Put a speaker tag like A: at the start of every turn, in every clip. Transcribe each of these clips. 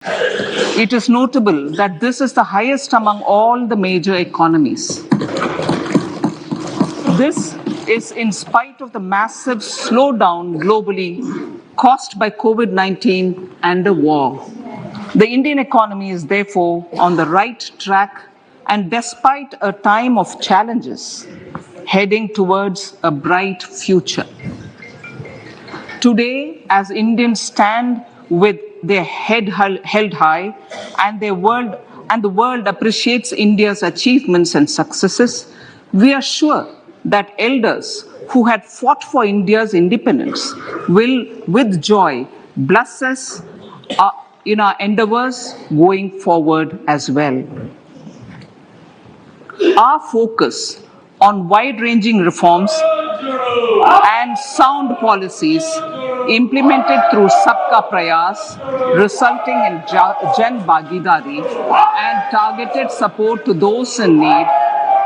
A: It is notable that this is the highest among all the major economies. This is in spite of the massive slowdown globally caused by COVID-19 and the war. The Indian economy is therefore on the right track, and despite a time of challenges, heading towards a bright future. Today, as Indians stand with their head held high and the world appreciates India's achievements and successes, we are sure that elders who had fought for India's independence will, with joy, bless us in our endeavors going forward as well. Our focus on wide-ranging reforms and sound policies implemented through Sabka Prayas, resulting in Jan Bhagidari and targeted support to those in need,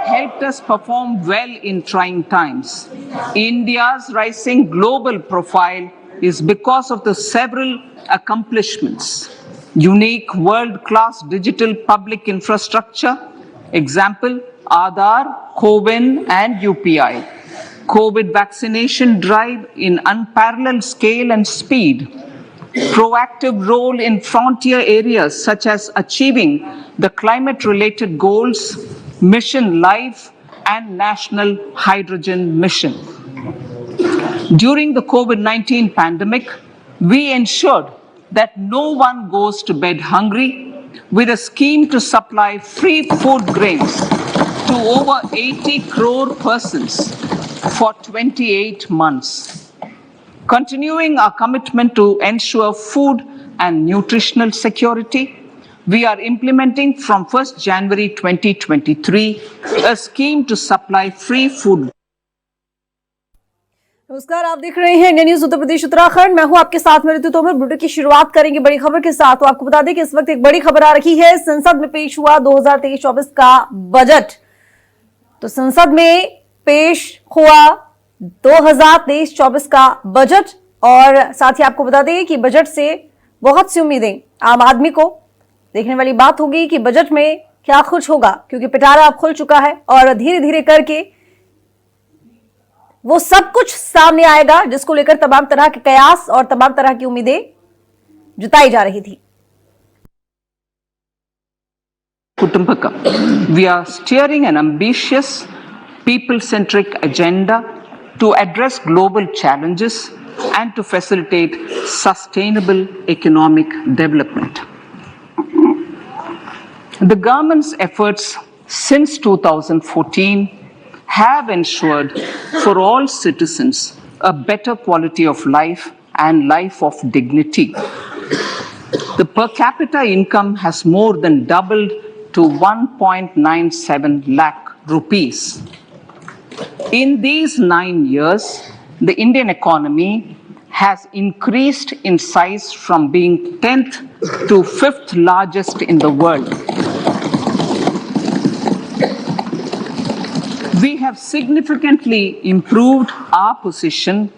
A: helped us perform well in trying times. India's rising global profile is because of the several accomplishments: unique world-class digital public infrastructure, example, Aadhaar, CoWIN and UPI, COVID vaccination drive in unparalleled scale and speed, proactive role in frontier areas such as achieving the climate-related goals, Mission Life and National Hydrogen Mission. During the COVID-19 pandemic, we ensured that no one goes to bed hungry with a scheme to supply free food grains to over 80 crore persons for 28 months. Continuing our commitment to ensure food and nutritional security, we are implementing from 1st January 2023 a scheme to supply free food.
B: नमस्कार, आप देख रहे हैं India news Uttar Pradesh Uttarakhand. मैं हूं आपके साथ में ऋतु तोमर। वीडियो की शुरुआत करेंगे बड़ी खबर के साथ। तो आपको बता दें कि इस वक्त एक बड़ी खबर आ रही है। संसद में पेश हुआ 2023-24 का बजट। तो संसद में पेश हुआ 2023-24 का बजट और साथ ही आपको बता दें कि बजट से बहुत सी उम्मीदें आम आदमी को। देखने वाली बात होगी कि बजट में क्या कुछ होगा, क्योंकि पिटारा अब खुल चुका है और धीरे धीरे करके वो सब कुछ सामने आएगा जिसको लेकर तमाम तरह के कयास और तमाम तरह की उम्मीदें जताई जा रही थी।
A: Kutumbakam. We are steering an ambitious, people-centric agenda to address global challenges and to facilitate sustainable economic development. The government's efforts since 2014 have ensured for all citizens a better quality of life and life of dignity. The per capita income has more than doubled to 1.97 lakh rupees. In these 9 years, the Indian economy has increased in size from being 10th to 5th largest in the world. We have significantly improved our position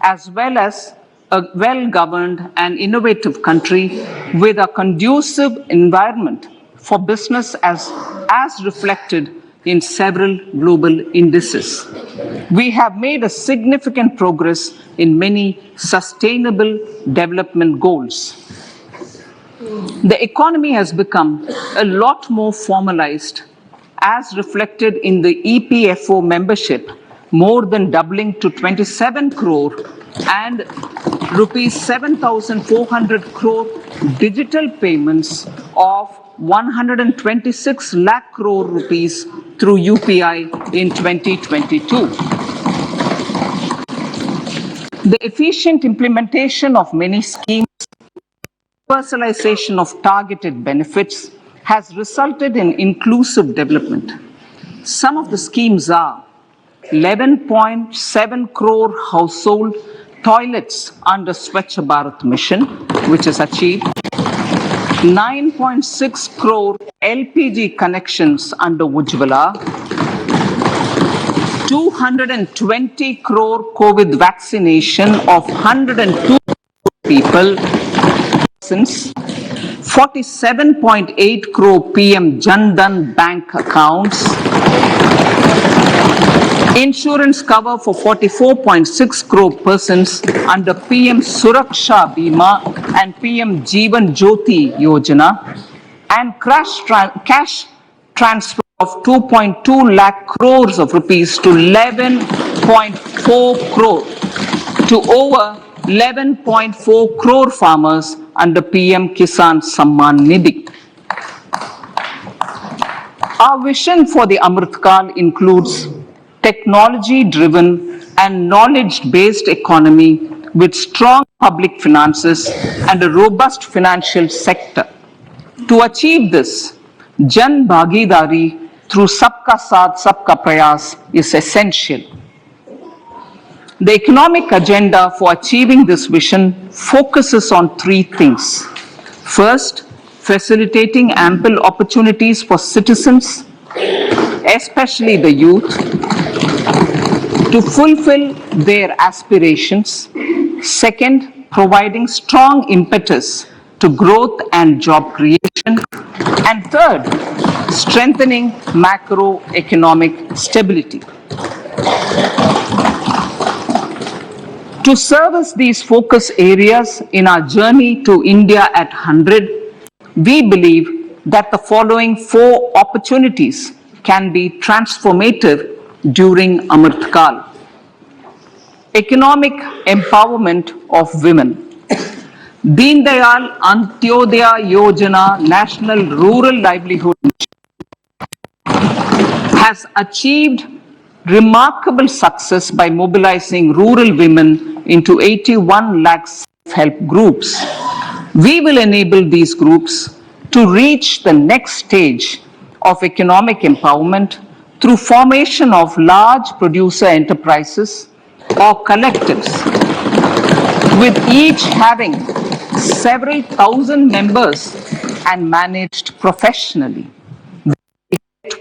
A: as well as a well-governed and innovative country with a conducive environment for business as reflected in several global indices. We have made a significant progress in many sustainable development goals. The economy has become a lot more formalized as reflected in the EPFO membership, more than doubling to 27 crore and rupees 7,400 crore digital payments of 126 lakh crore rupees through UPI in 2022. The efficient implementation of many schemes, universalization of targeted benefits has resulted in inclusive development. Some of the schemes are 11.7 crore household toilets under Swachh Bharat mission, which is achieved, 9.6 crore LPG connections under Ujjwala, 220 crore COVID vaccination of 102 people, 47.8 crore PM Jan Dhan bank accounts, insurance cover for 44.6 crore persons under PM Suraksha Bima and PM Jeevan Jyoti Yojana, and cash transfer of 2.2 lakh crores of rupees to 11.4 crore to over 11.4 crore farmers under PM Kisan Samman Nidhi. Our vision for the Amritkal includes technology-driven and knowledge-based economy with strong public finances and a robust financial sector. To achieve this, Jan Bhagidari through Sabka Saath Sabka Prayas is essential. The economic agenda for achieving this vision focuses on three things. First, facilitating ample opportunities for citizens, especially the youth, to fulfill their aspirations. Second, providing strong impetus to growth and job creation. And third, strengthening macroeconomic stability. To service these focus areas in our journey to India at 100, we believe that the following four opportunities can be transformative during Amritkal. Economic empowerment of women. Deen Dayal Antyodaya Yojana National Rural Livelihood has achieved remarkable success by mobilizing rural women into 81 lakh self-help groups. We will enable these groups to reach the next stage of economic empowerment through formation of large producer enterprises or collectives, with each having several thousand members and managed professionally,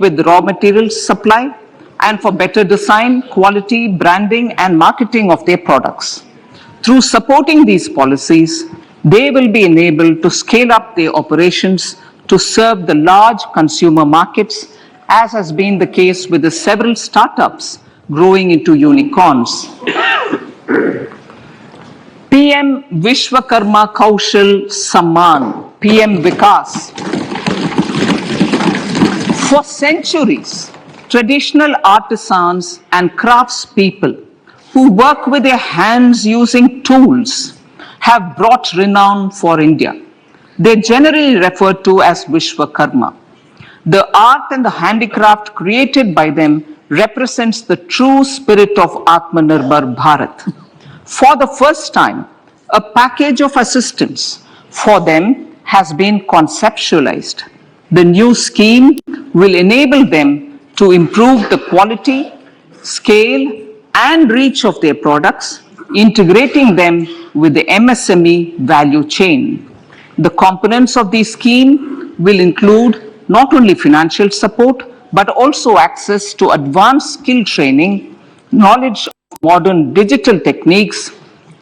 A: with raw materials supply and for better design, quality, branding and marketing of their products. Through supporting these policies, they will be enabled to scale up their operations to serve the large consumer markets, as has been the case with the several startups growing into unicorns. PM Vishwakarma Kaushal Samman, PM Vikas. For centuries, traditional artisans and craftspeople who work with their hands using tools have brought renown for India. They are generally referred to as Vishwakarma. The art and the handicraft created by them represents the true spirit of Atmanirbhar Bharat. For the first time, a package of assistance for them has been conceptualized. The new scheme will enable them to improve the quality, scale, and reach of their products, integrating them with the MSME value chain. The components of the scheme will include not only financial support, but also access to advanced skill training, knowledge of modern digital techniques,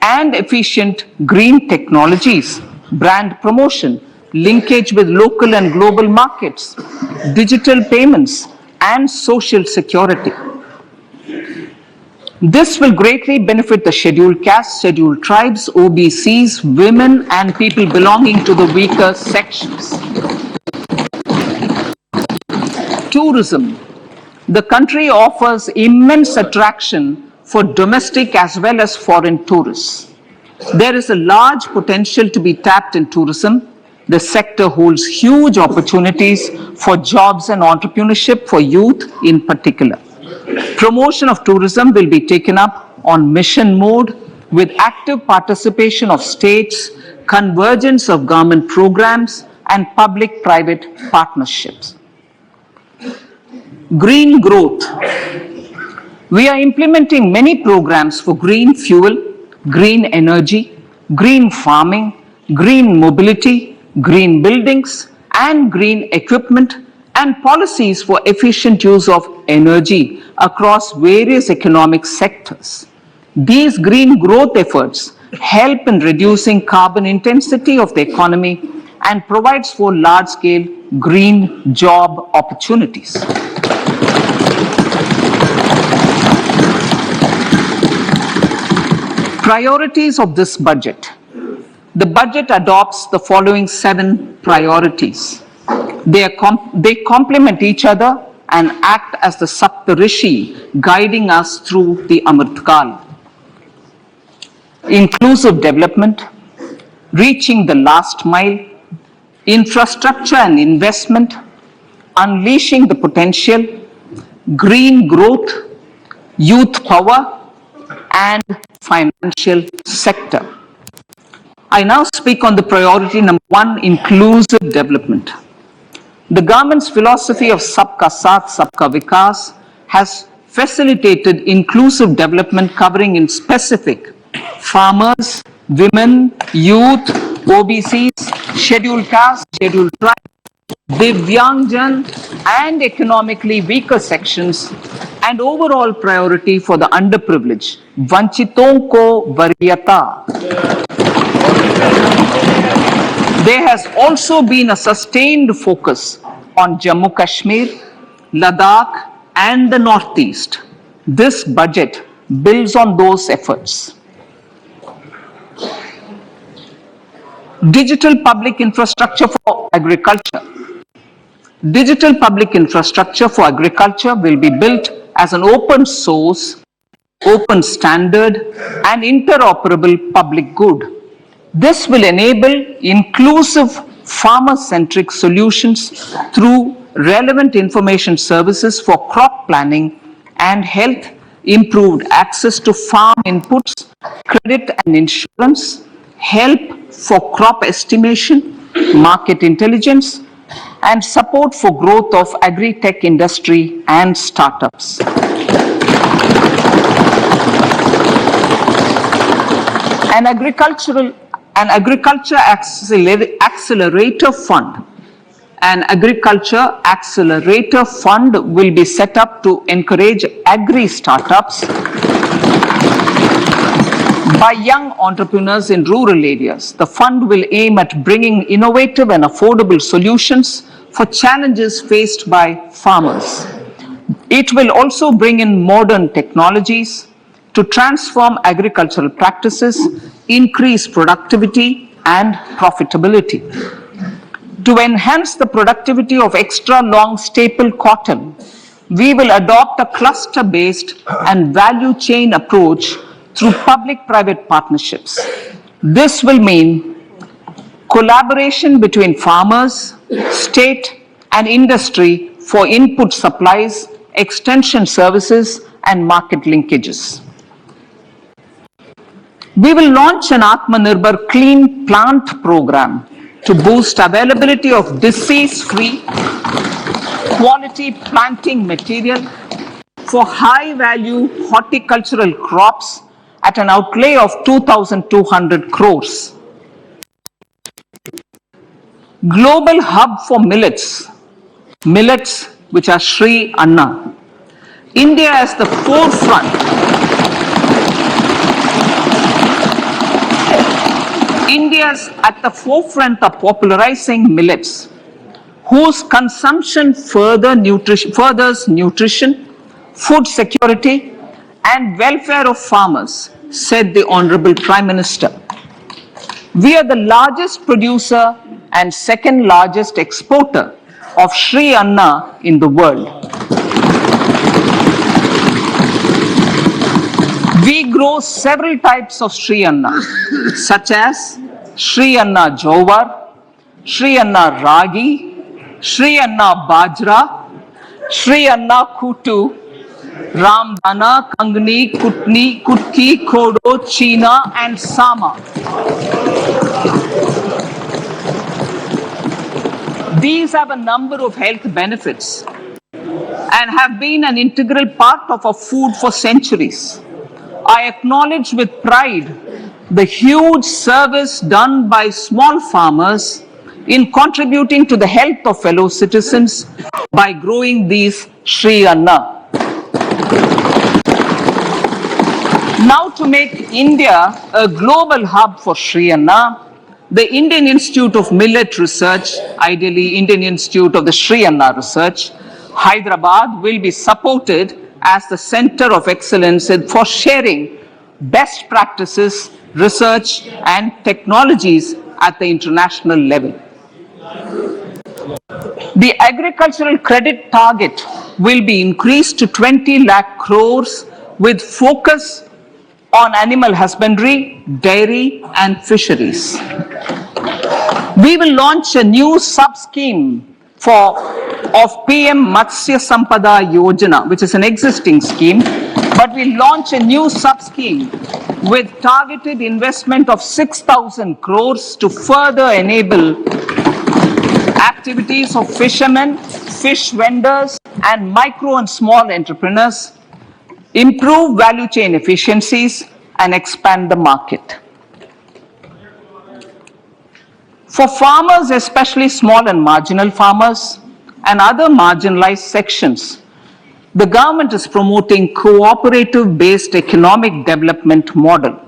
A: and efficient green technologies, brand promotion, linkage with local and global markets, digital payments, and social security. This will greatly benefit the scheduled castes, scheduled tribes, OBCs, women, and people belonging to the weaker sections. Tourism. The country offers immense attraction for domestic as well as foreign tourists. There is a large potential to be tapped in tourism. The sector holds huge opportunities for jobs and entrepreneurship for youth in particular. Promotion of tourism will be taken up on mission mode with active participation of states, convergence of government programs, and public-private partnerships. Green growth. We are implementing many programs for green fuel, green energy, green farming, green mobility, green buildings, and green equipment, and policies for efficient use of energy across various economic sectors. These green growth efforts help in reducing carbon intensity of the economy and provides for large-scale green job opportunities. Priorities of this budget. The budget adopts the following 7 priorities. They complement each other and act as the Saptarishi guiding us through the Amritkal. Inclusive development, reaching the last mile, infrastructure and investment, unleashing the potential, green growth, youth power, and financial sector. I now speak on the priority number 1, inclusive development. The government's philosophy of Sabka Saath, Sabka Vikas has facilitated inclusive development covering in specific farmers, women, youth, OBCs, scheduled caste, scheduled tribe, Divyangjan and economically weaker sections, and overall priority for the underprivileged. Vanchiton ko Varyata. There has also been a sustained focus on Jammu Kashmir, Ladakh, and the Northeast. This budget builds on those efforts. Digital public infrastructure for agriculture. Digital public infrastructure for agriculture will be built as an open source, open standard, and interoperable public good. This will enable inclusive farmer-centric solutions through relevant information services for crop planning and health, improved access to farm inputs, credit and insurance, help for crop estimation, market intelligence, and support for growth of agri-tech industry and startups. An agriculture accelerator fund. An agriculture accelerator fund will be set up to encourage agri startups by young entrepreneurs in rural areas. The fund will aim at bringing innovative and affordable solutions for challenges faced by farmers. It will also bring in modern technologies to transform agricultural practices, increase productivity and profitability. To enhance the productivity of extra long staple cotton, we will adopt a cluster-based and value chain approach through public-private partnerships. This will mean collaboration between farmers, state and industry for input supplies, extension services and market linkages. We will launch an Atmanirbhar Clean Plant program to boost availability of disease-free, quality planting material for high-value horticultural crops at an outlay of 2,200 crores. Global hub for millets, which are Sri Anna. India is the forefront. India is at the forefront of popularizing millets, whose consumption furthers nutrition, food security, and welfare of farmers, said the Honorable Prime Minister. We are the largest producer and second largest exporter of Sri Anna in the world. We grow several types of Sri Anna, such as Sri Anna Jowar, Sri Anna Ragi, Sri Anna Bajra, Sri Anna Kutu, Ramdana, Kangni, Kutni, Kutki, Kodo, China, and Sama. These have a number of health benefits and have been an integral part of our food for centuries. I acknowledge with pride the huge service done by small farmers in contributing to the health of fellow citizens by growing these Sri Anna. Now, to make India a global hub for Sri Anna, The Indian Institute of Millet Research, ideally Indian Institute of the Sri Anna Research, Hyderabad, will be supported as the center of excellence for sharing best practices, research and technologies at the international level. The agricultural credit target will be increased to 20 lakh crores with focus on animal husbandry, dairy and fisheries. We will launch a new sub-scheme of PM Matsya Sampada Yojana, which is an existing scheme, but we'll launch a new sub-scheme with targeted investment of 6,000 crores to further enable activities of fishermen, fish vendors, and micro and small entrepreneurs, improve value chain efficiencies, and expand the market. For farmers, especially small and marginal farmers and other marginalized sections, the government is promoting cooperative-based economic development model.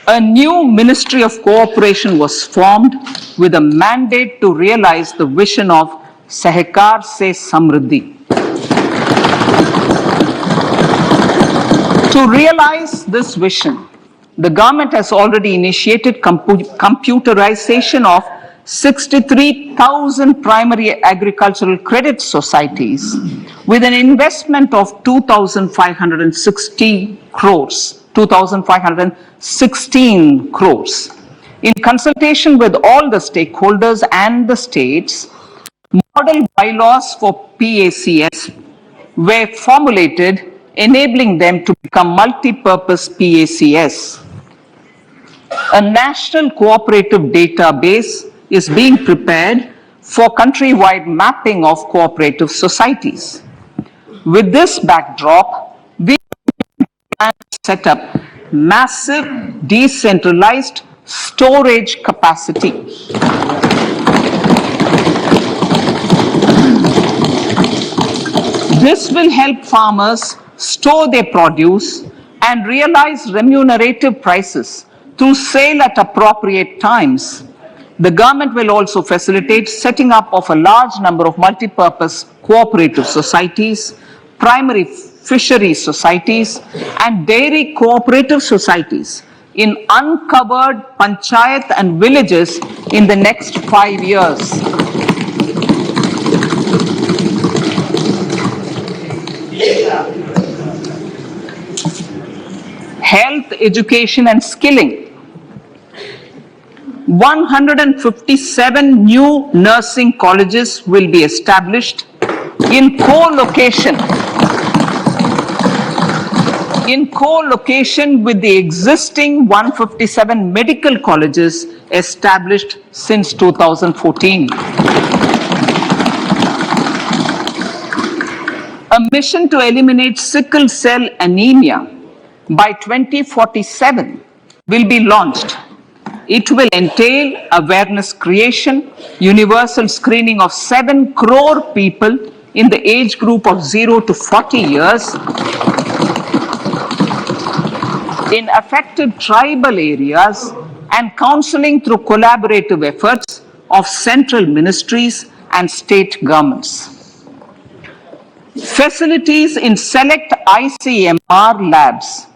A: A new Ministry of Cooperation was formed with a mandate to realize the vision of Sahkar se Samriddhi. To realize this vision, the government has already initiated computerization of 63,000 primary agricultural credit societies with an investment of 2,560 crores, 2,516 crores. In consultation with all the stakeholders and the states, model bylaws for PACS were formulated, enabling them to become multi-purpose PACS. A national cooperative database is being prepared for countrywide mapping of cooperative societies. With this backdrop, we plan to set up massive decentralized storage capacity. This will help farmers store their produce and realize remunerative prices through sale at appropriate times. The government will also facilitate setting up of a large number of multi-purpose cooperative societies, primary fishery societies, and dairy cooperative societies in uncovered panchayat and villages in the next 5 years. Health, education, and skilling. 157 new nursing colleges will be established in co-location with the existing 157 medical colleges established since 2014. A mission to eliminate sickle cell anemia by 2047 will be launched. It will entail awareness creation, universal screening of 7 crore people in the age group of 0 to 40 years in affected tribal areas, and counseling through collaborative efforts of central ministries and state governments. Facilities in select ICMR labs,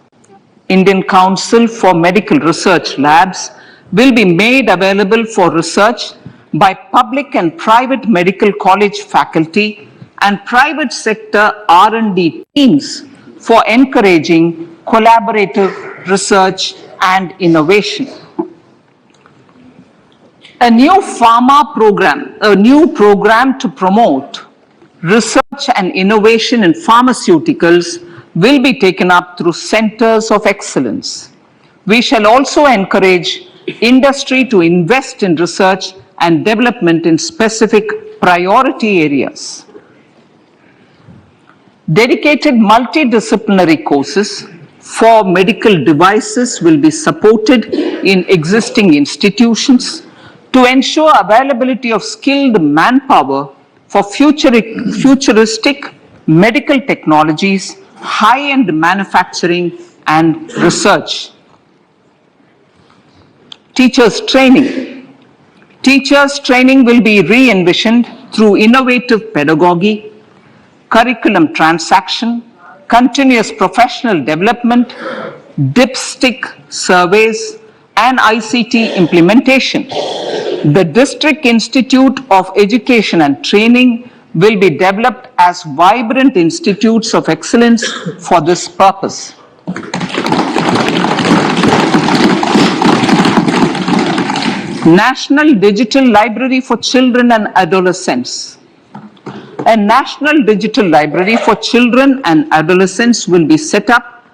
A: Indian Council for Medical Research labs, will be made available for research by public and private medical college faculty and private sector R&D teams for encouraging collaborative research and innovation. A new program to promote research and innovation in pharmaceuticals will be taken up through centers of excellence. We shall also encourage industry to invest in research and development in specific priority areas. Dedicated multidisciplinary courses for medical devices will be supported in existing institutions to ensure availability of skilled manpower for futuristic medical technologies, high-end manufacturing, and research. Teachers training. Teachers training will be re-envisioned through innovative pedagogy, curriculum transaction, continuous professional development, dipstick surveys, and ICT implementation. The District Institute of Education and Training will be developed as vibrant institutes of excellence for this purpose. National Digital Library for Children and Adolescents. A National Digital Library for Children and Adolescents will be set up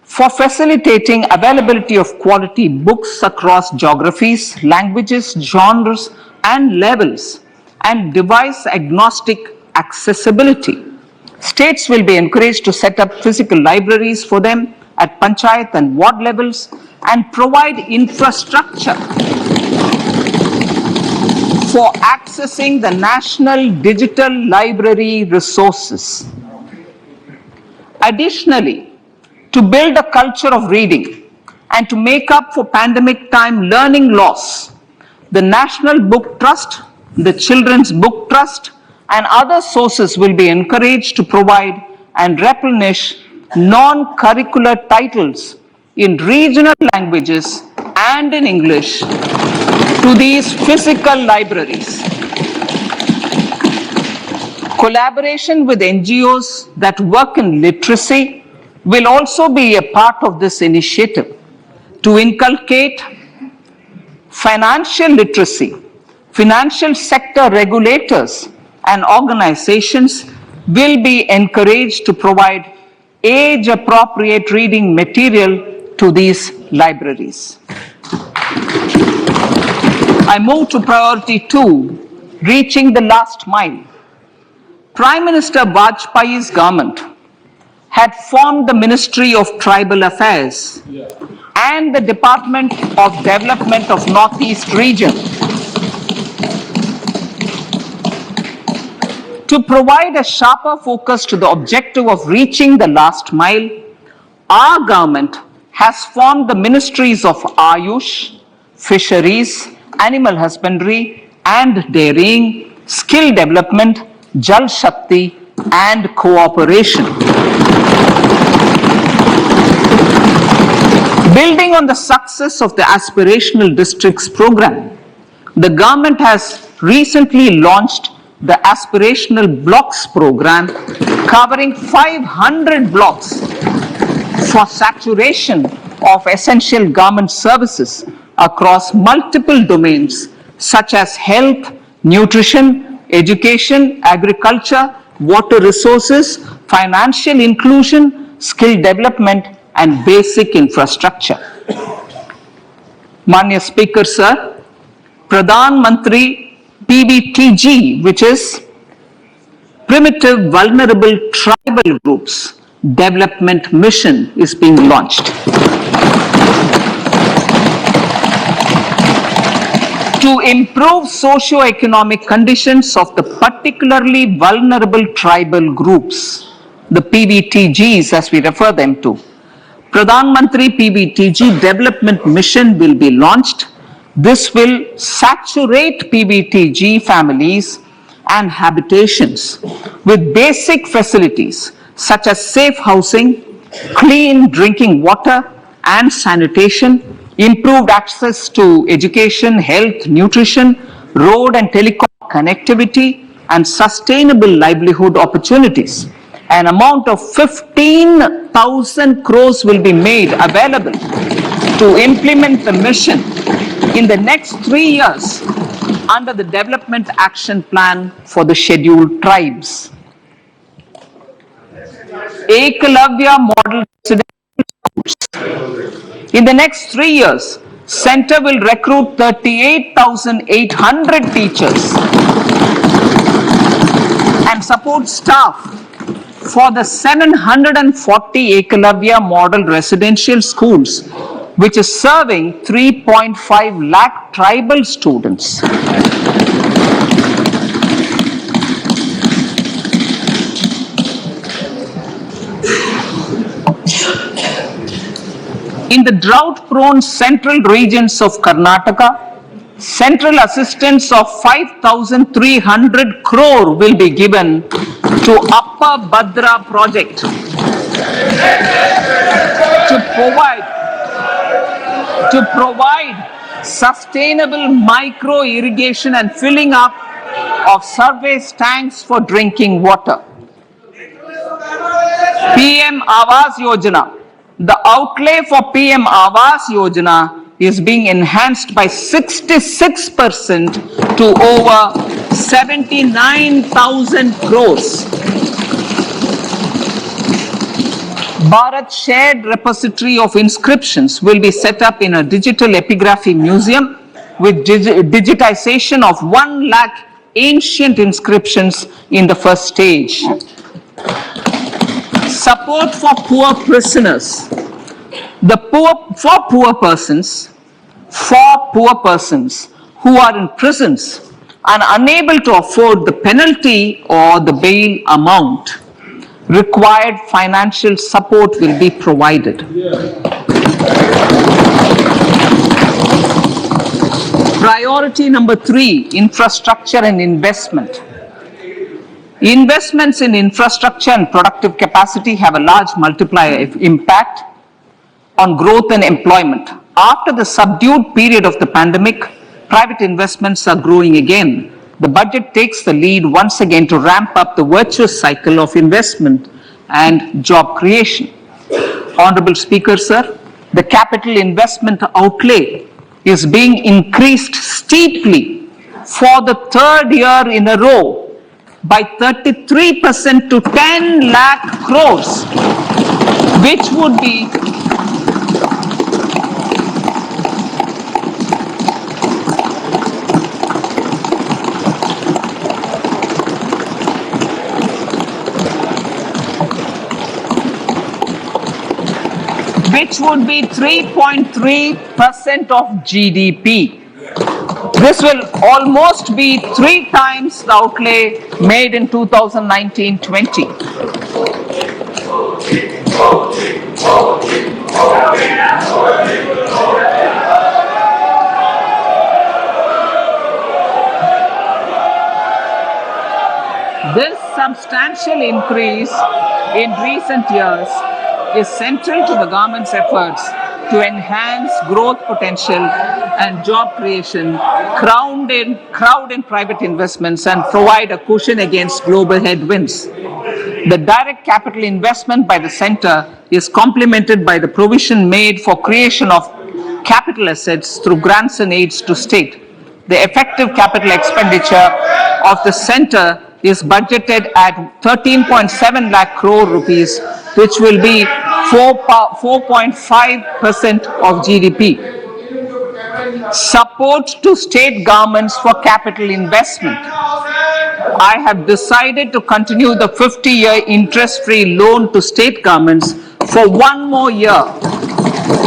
A: for facilitating availability of quality books across geographies, languages, genres, and levels, and device-agnostic accessibility. States will be encouraged to set up physical libraries for them at panchayat and ward levels and provide infrastructure for accessing the National Digital Library resources. Additionally, to build a culture of reading and to make up for pandemic time learning loss, the National Book Trust, the Children's Book Trust, and other sources will be encouraged to provide and replenish non-curricular titles in regional languages and in English to these physical libraries. Collaboration with NGOs that work in literacy will also be a part of this initiative to inculcate financial literacy. Financial sector regulators and organizations will be encouraged to provide age-appropriate reading material to these libraries. I move to priority 2, reaching the last mile. Prime Minister Vajpayee's government had formed the Ministry of Tribal Affairs and the Department of Development of Northeast Region to provide a sharper focus to the objective of reaching the last mile. Our government has formed the Ministries of Ayush, Fisheries, Animal Husbandry and Dairying, Skill Development, Jal Shakti and Cooperation. Building on the success of the Aspirational Districts program, the government has recently launched the Aspirational Blocks program covering 500 blocks for saturation of essential government services across multiple domains such as health, nutrition, education, agriculture, water resources, financial inclusion, skill development, and basic infrastructure. Manya Speaker, Sir, Pradhan Mantri PBTG, which is Primitive Vulnerable Tribal Groups Development Mission, is being launched. To improve socio-economic conditions of the particularly vulnerable tribal groups, the PBTGs as we refer them to, Pradhan Mantri PBTG Development Mission will be launched. This will saturate PBTG families and habitations with basic facilities such as safe housing, clean drinking water and sanitation, improved access to education, health, nutrition, road and telecom connectivity, and sustainable livelihood opportunities. An amount of 15,000 crores will be made available to implement the mission in the next 3 years under the Development Action Plan for the Scheduled Tribes. Ekalavya Model Residential Schools. In the next 3 years, Center will recruit 38,800 teachers and support staff for the 740 Ekalavya Model Residential Schools, which is serving 3.5 lakh tribal students. In the drought-prone central regions of Karnataka, central assistance of 5,300 crore will be given to Upper Bhadra project to provide sustainable micro irrigation and filling up of surface tanks for drinking water. PM Awas Yojana. The outlay for PM Awas Yojana is being enhanced by 66% to over 79,000 crores. Bharat Shared Repository of Inscriptions will be set up in a digital epigraphy museum with digitization of 1 lakh ancient inscriptions in the first stage. Support for poor prisoners. For poor persons who are in prisons and unable to afford the penalty or the bail amount, required financial support will be provided. Priority number 3, infrastructure and investment. Investments in infrastructure and productive capacity have a large multiplier impact on growth and employment. After the subdued period of the pandemic, private investments are growing again. The budget takes the lead once again to ramp up the virtuous cycle of investment and job creation. Honorable Speaker, sir, the capital investment outlay is being increased steeply for the 3rd year in a row by 33% to 10 lakh crores, which would be which would be 3.3% of GDP. This will almost be 3 times the outlay made in 2019-20. This substantial increase in recent years is central to the government's efforts to enhance growth potential and job creation, crowd in private investments, and provide a cushion against global headwinds. The direct capital investment by the center is complemented by the provision made for creation of capital assets through grants and aids to state. The effective capital expenditure of the center is budgeted at 13.7 lakh crore rupees, which will be 4.5% of GDP. Support to state governments for capital investment. I have decided to continue the 50-year interest-free loan to state governments for 1 more year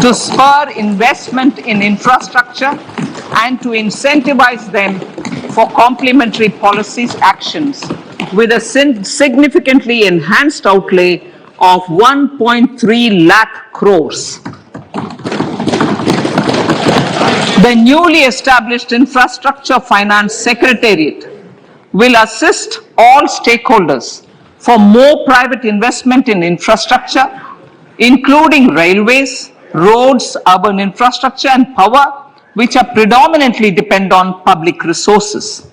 A: to spur investment in infrastructure and to incentivize them for complementary policies actions with a significantly enhanced outlay of 1.3 lakh crores. The newly established Infrastructure Finance Secretariat will assist all stakeholders for more private investment in infrastructure, including railways, roads, urban infrastructure, and power, which are predominantly depend on public resources.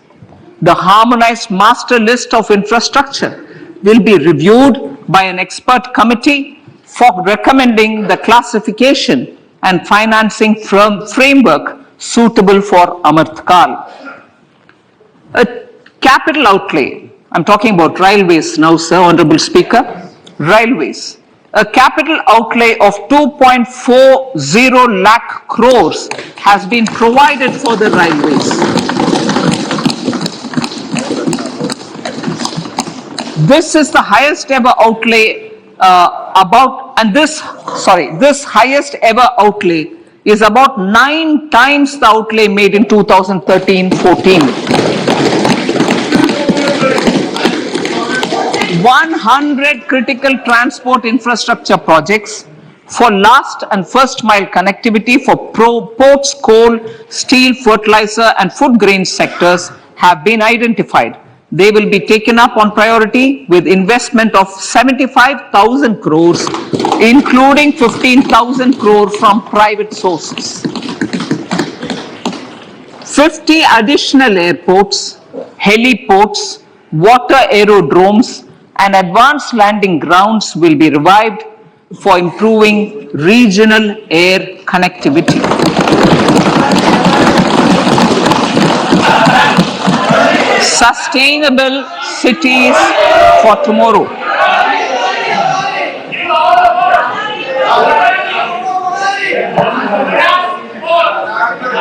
A: The harmonized master list of infrastructure will be reviewed by an expert committee for recommending the classification and financing framework suitable for Amartkal. A capital outlay, I'm talking about railways now, sir, Honorable Speaker, railways. A capital outlay of 2.40 lakh crores has been provided for the railways. This is the highest ever outlay this highest ever outlay is about 9 times the outlay made in 2013-14. 100 critical transport infrastructure projects, for last and first mile connectivity for ports, coal, steel, fertilizer and food grain sectors have been identified. They will be taken up on priority with investment of 75,000 crores, including 15,000 crore from private sources. 50 additional airports, heliports, water aerodromes, and advanced landing grounds will be revived for improving regional air connectivity. Sustainable cities for tomorrow.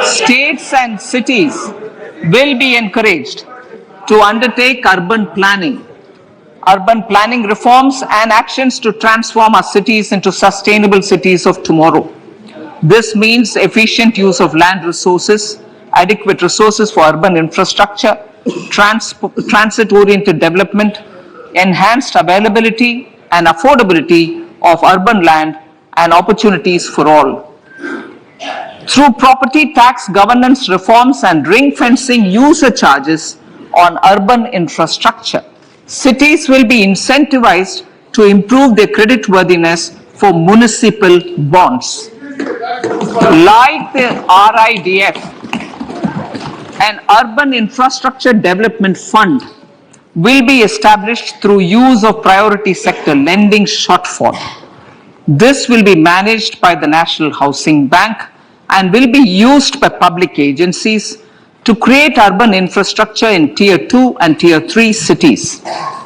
A: States and cities will be encouraged to undertake urban planning reforms and actions to transform our cities into sustainable cities of tomorrow. This means efficient use of land resources, adequate resources for urban infrastructure, transit-oriented development, enhanced availability and affordability of urban land and opportunities for all. Through property tax governance reforms and ring-fencing user charges on urban infrastructure, cities will be incentivized to improve their creditworthiness for municipal bonds. Like the RIDF, an Urban Infrastructure Development Fund will be established through use of priority sector lending shortfall. This will be managed by the National Housing Bank and will be used by public agencies to create urban infrastructure in Tier 2 and Tier 3 cities.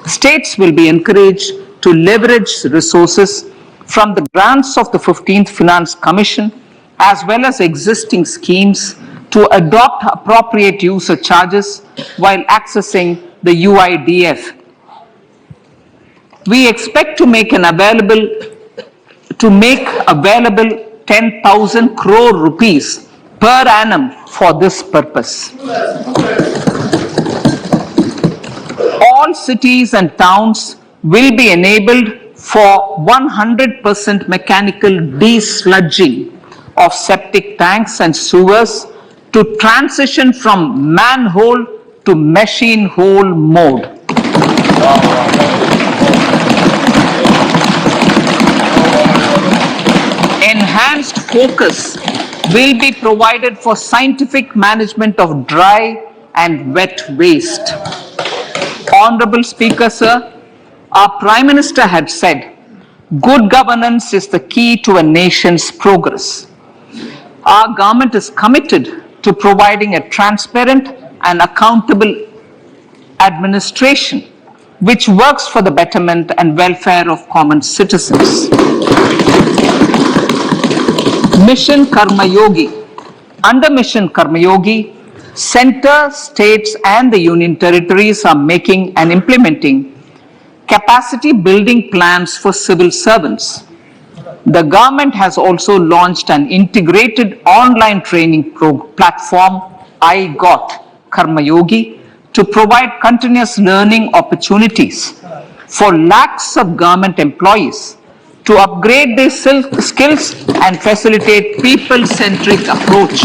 A: States will be encouraged to leverage resources from the grants of the 15th Finance Commission as well as existing schemes to adopt appropriate user charges while accessing the UIDF. We expect to make available 10,000 crore rupees per annum for this purpose. All cities and towns will be enabled for 100% mechanical desludging of septic tanks and sewers to transition from manhole to machine hole mode. Enhanced focus will be provided for scientific management of dry and wet waste. Honorable Speaker, sir, our Prime Minister had said, good governance is the key to a nation's progress. Our government is committed to providing a transparent and accountable administration which works for the betterment and welfare of common citizens. Mission Karma Yogi. Under Mission Karma Yogi, center, states and the union territories are making and implementing capacity building plans for civil servants. The government has also launched an integrated online training platform, I Got Karma Yogi, to provide continuous learning opportunities for lakhs of government employees to upgrade their skills and facilitate people-centric approach.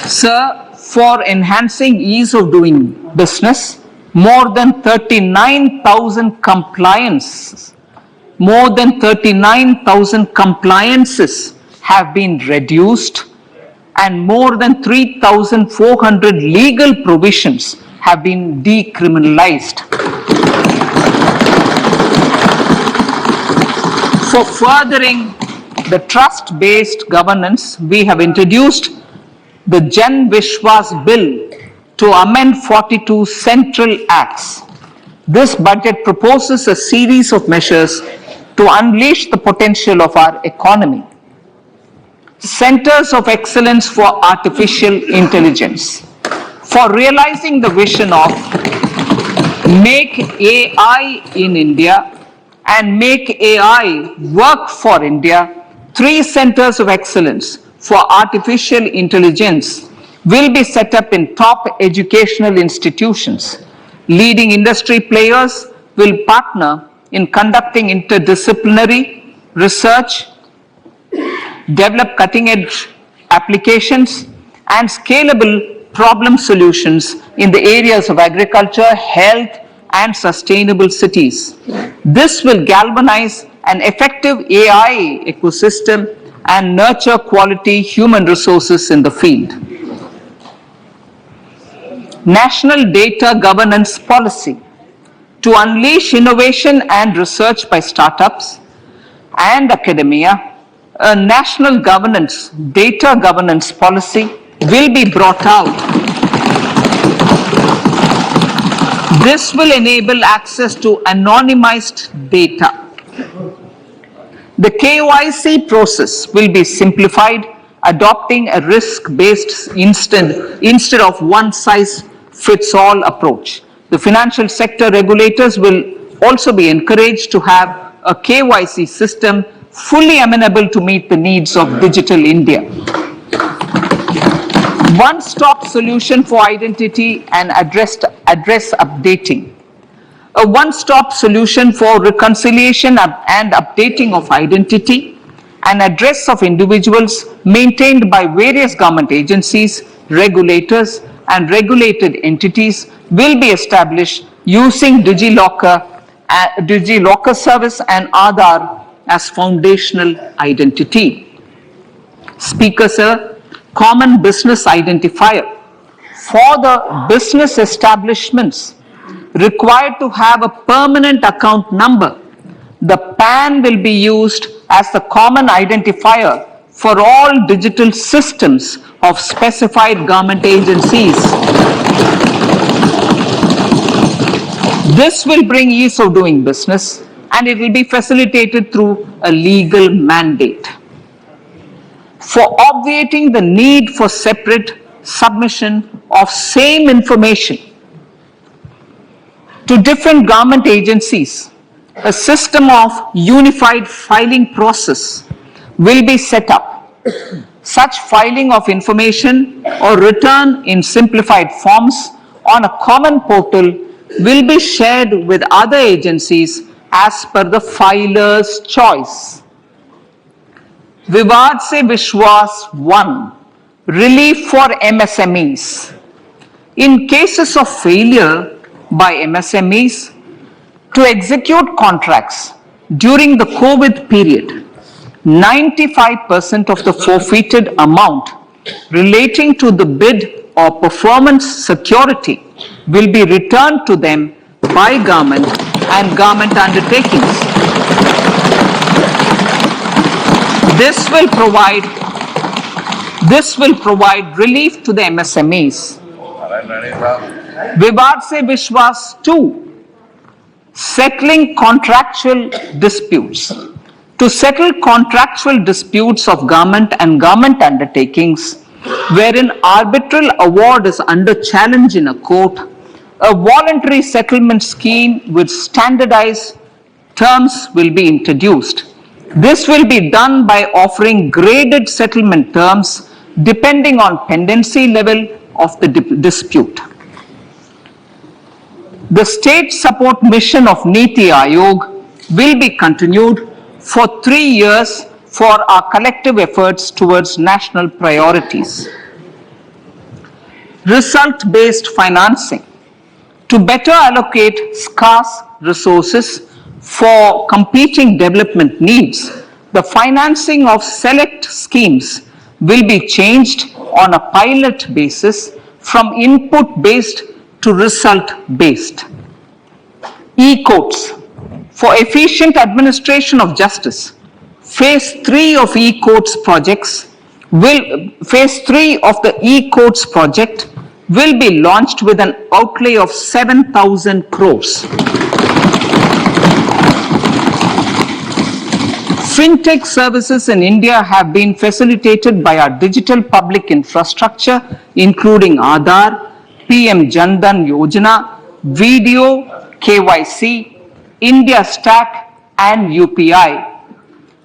A: Sir, for enhancing ease of doing business, more than 39,000 compliances have been reduced and more than 3,400 legal provisions have been decriminalized. For furthering the trust-based governance, we have introduced the Jan Vishwas Bill to amend 42 central acts. This budget proposes a series of measures to unleash the potential of our economy. Centers of Excellence for Artificial Intelligence. For realizing the vision of Make AI in India and Make AI Work for India, 3 Centers of Excellence for Artificial Intelligence will be set up in top educational institutions. Leading industry players will partner in conducting interdisciplinary research, develop cutting-edge applications, and scalable problem solutions in the areas of agriculture, health, and sustainable cities. This will galvanize an effective AI ecosystem and nurture quality human resources in the field. National Data Governance Policy to unleash innovation and research by startups and academia. A national data governance policy will be brought out. This will enable access to anonymized data. The KYC process will be simplified, adopting a risk-based instead of one-size-fits-all approach. The financial sector regulators will also be encouraged to have a KYC system fully amenable to meet the needs of digital India. One-stop solution for identity and address updating. A one-stop solution for reconciliation and updating of identity and address of individuals maintained by various government agencies, regulators, and regulated entities will be established using DigiLocker service and Aadhaar as foundational identity. Speaker, sir, common business identifier. For the business establishments required to have a permanent account number, the PAN will be used as the common identifier for all digital systems of specified government agencies. This will bring ease of doing business, and it will be facilitated through a legal mandate. For obviating the need for separate submission of same information to different government agencies, a system of unified filing process will be set up. Such filing of information or return in simplified forms on a common portal will be shared with other agencies as per the filer's choice. Vivad se Vishwas 1. Relief for MSMEs. In cases of failure by MSMEs to execute contracts during the COVID period, 95% of the forfeited amount relating to the bid or performance security will be returned to them by government and government undertakings. This will provide relief to the MSMEs. Vivad se Vishwas 2. Settling contractual disputes. To settle contractual disputes of government and government undertakings wherein arbitral award is under challenge in a court, a voluntary settlement scheme with standardized terms will be introduced. This will be done by offering graded settlement terms depending on pendency level of the dispute. The state support mission of Niti Aayog will be continued for 3 years for our collective efforts towards national priorities. Result-based financing. To better allocate scarce resources for competing development needs, the financing of select schemes will be changed on a pilot basis from input-based to result-based. E-courts. For efficient administration of justice, Phase 3 of the e-courts project will be launched with an outlay of 7,000 crores. Fintech services in India have been facilitated by our digital public infrastructure, including Aadhaar, PM Jan Dhan Yojana, Video, KYC, India Stack, and UPI.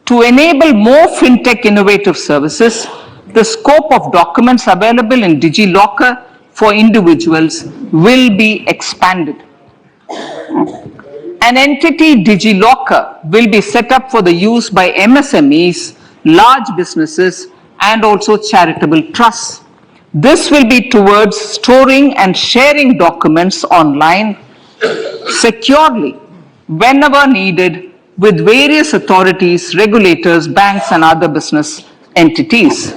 A: To enable more fintech innovative services, the scope of documents available in DigiLocker for individuals will be expanded. An entity DigiLocker will be set up for the use by MSMEs, large businesses, and also charitable trusts. This will be towards storing and sharing documents online securely whenever needed with various authorities, regulators, banks, and other business entities.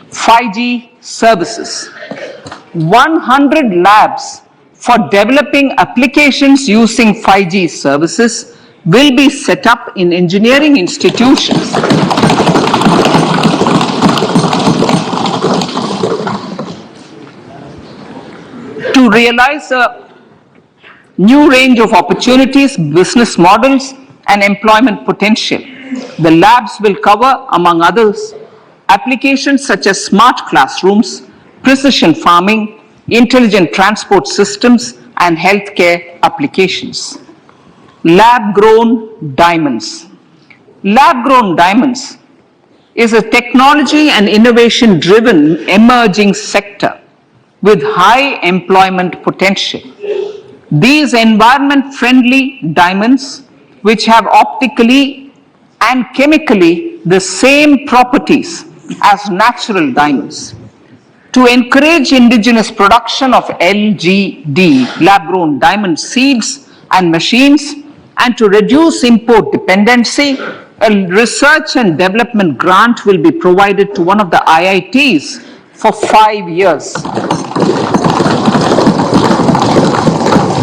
A: 5G services. 100 labs for developing applications using 5G services will be set up in engineering institutions. To realize a new range of opportunities, business models, and employment potential. The labs will cover, among others, applications such as smart classrooms, precision farming, intelligent transport systems, and healthcare applications. Lab-grown diamonds. Lab-grown diamonds is a technology and innovation-driven emerging sector with high employment potential. These environment-friendly diamonds, which have optically and chemically the same properties as natural diamonds. To encourage indigenous production of LGD, lab-grown diamond seeds and machines, and to reduce import dependency, a research and development grant will be provided to one of the IITs for 5 years.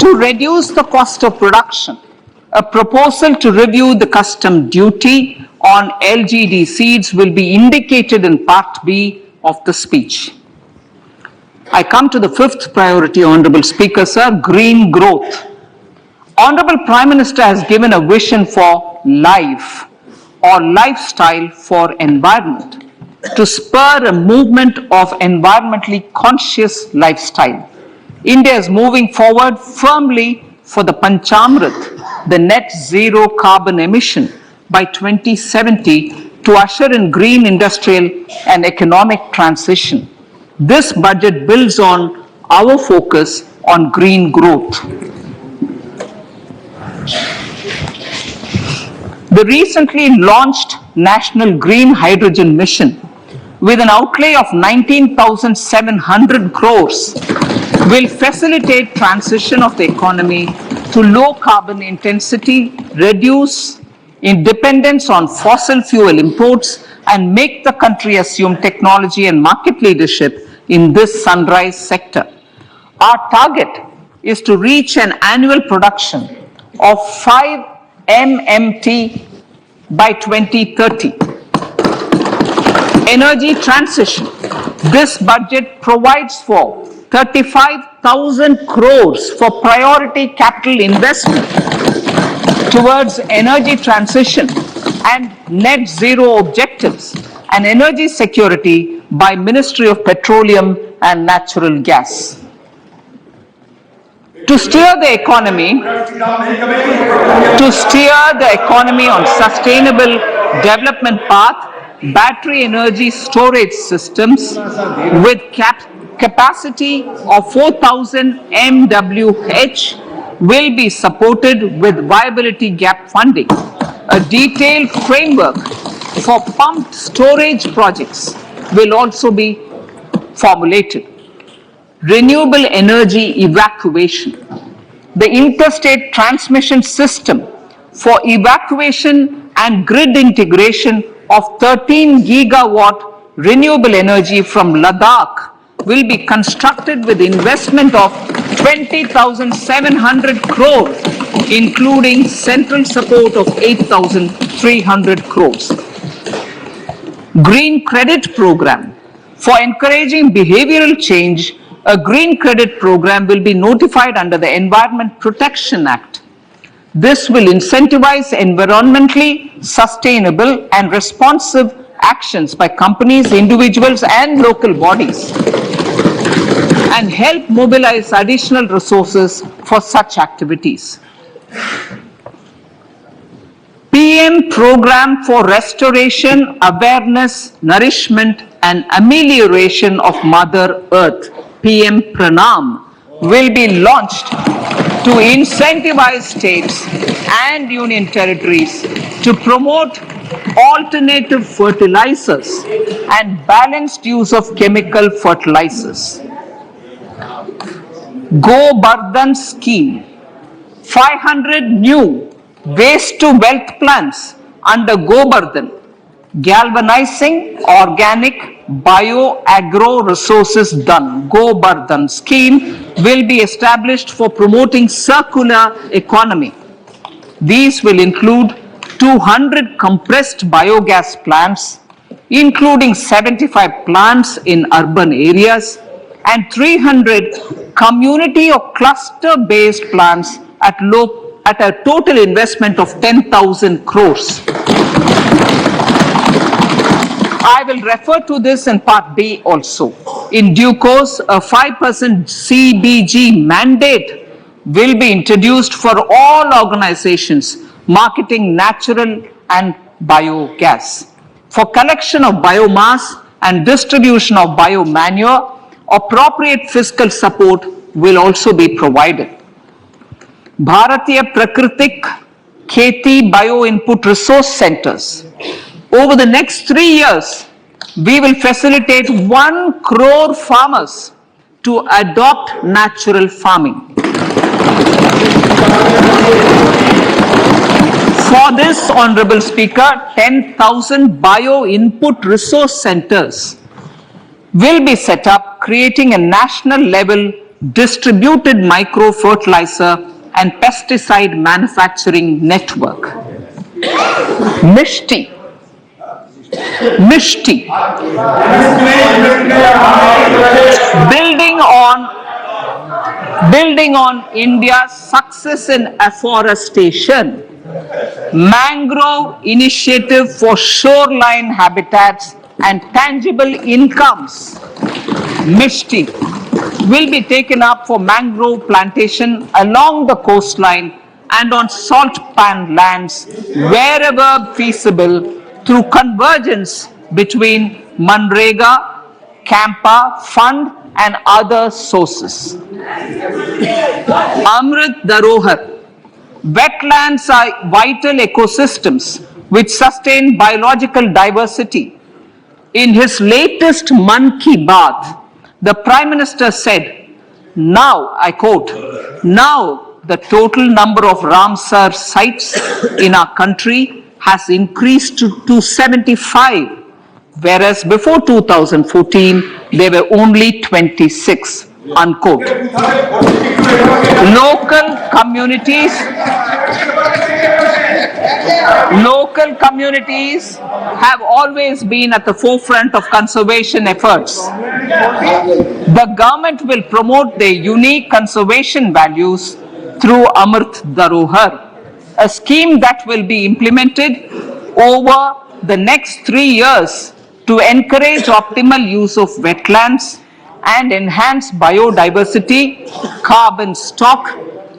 A: To reduce the cost of production, a proposal to review the custom duty on LGD seeds will be indicated in Part B of the speech. I come to the fifth priority, Honorable Speaker, sir, green growth. Honorable Prime Minister has given a vision for life or lifestyle for environment to spur a movement of environmentally conscious lifestyle. India is moving forward firmly for the Panchamrit, the net zero carbon emission by 2070 to usher in green industrial and economic transition. This budget builds on our focus on green growth. The recently launched National Green Hydrogen Mission, with an outlay of 19,700 crores, will facilitate transition of the economy to low carbon intensity, reduce dependence on fossil fuel imports, and make the country assume technology and market leadership in this sunrise sector. Our target is to reach an annual production of 5 MMT by 2030. Energy transition. This budget provides for 35,000 crores for priority capital investment towards energy transition and net zero objectives and energy security by Ministry of Petroleum and Natural Gas. To steer the economy on sustainable development path, battery energy storage systems with capacity of 4,000 MWH will be supported with viability gap funding. A detailed framework for pumped storage projects will also be formulated. Renewable energy evacuation. The interstate transmission system for evacuation and grid integration of 13 gigawatt renewable energy from Ladakh will be constructed with investment of 20,700 crores, including central support of 8,300 crores. Green credit program. For encouraging behavioral change, a green credit program will be notified under the Environment Protection Act. This will incentivize environmentally sustainable and responsive actions by companies, individuals, and local bodies, and help mobilize additional resources for such activities. PM Program for Restoration, Awareness, Nourishment, and Amelioration of Mother Earth, PM Pranam, will be launched to incentivize states and union territories to promote alternative fertilizers and balanced use of chemical fertilizers. Go Bardhan scheme, 500 new waste to wealth plants under Go Bardhan, galvanizing organic bio-agro resources done. Go Bardhan scheme will be established for promoting circular economy. These will include 200 compressed biogas plants, including 75 plants in urban areas and 300 community or cluster-based plants at a total investment of 10,000 crores. I will refer to this in part B also. In due course, a 5% CBG mandate will be introduced for all organizations marketing natural and biogas. For collection of biomass and distribution of biomanure, appropriate fiscal support will also be provided. Bharatiya Prakritik Kheti Bio Input Resource Centers. Over the next 3 years, we will facilitate 1 crore farmers to adopt natural farming. For this, Honorable Speaker, 10,000 bio input resource centers will be set up, creating a national level distributed micro fertilizer and pesticide manufacturing network. Mishti. Building on India's success in afforestation, mangrove initiative for shoreline habitats and tangible incomes, Mishti, will be taken up for mangrove plantation along the coastline and on salt pan lands wherever feasible through convergence between Manrega, Campa, Fund and other sources. Amrit Dharohar. Wetlands are vital ecosystems which sustain biological diversity. In his latest Mann Ki Baat, the Prime Minister said, now, I quote, now the total number of Ramsar sites in our country has increased to 75, whereas before 2014, there were only 26, unquote. Local communities have always been at the forefront of conservation efforts. The government will promote their unique conservation values through Amrit Dharohar, a scheme that will be implemented over the next 3 years to encourage optimal use of wetlands and enhance biodiversity, carbon stock,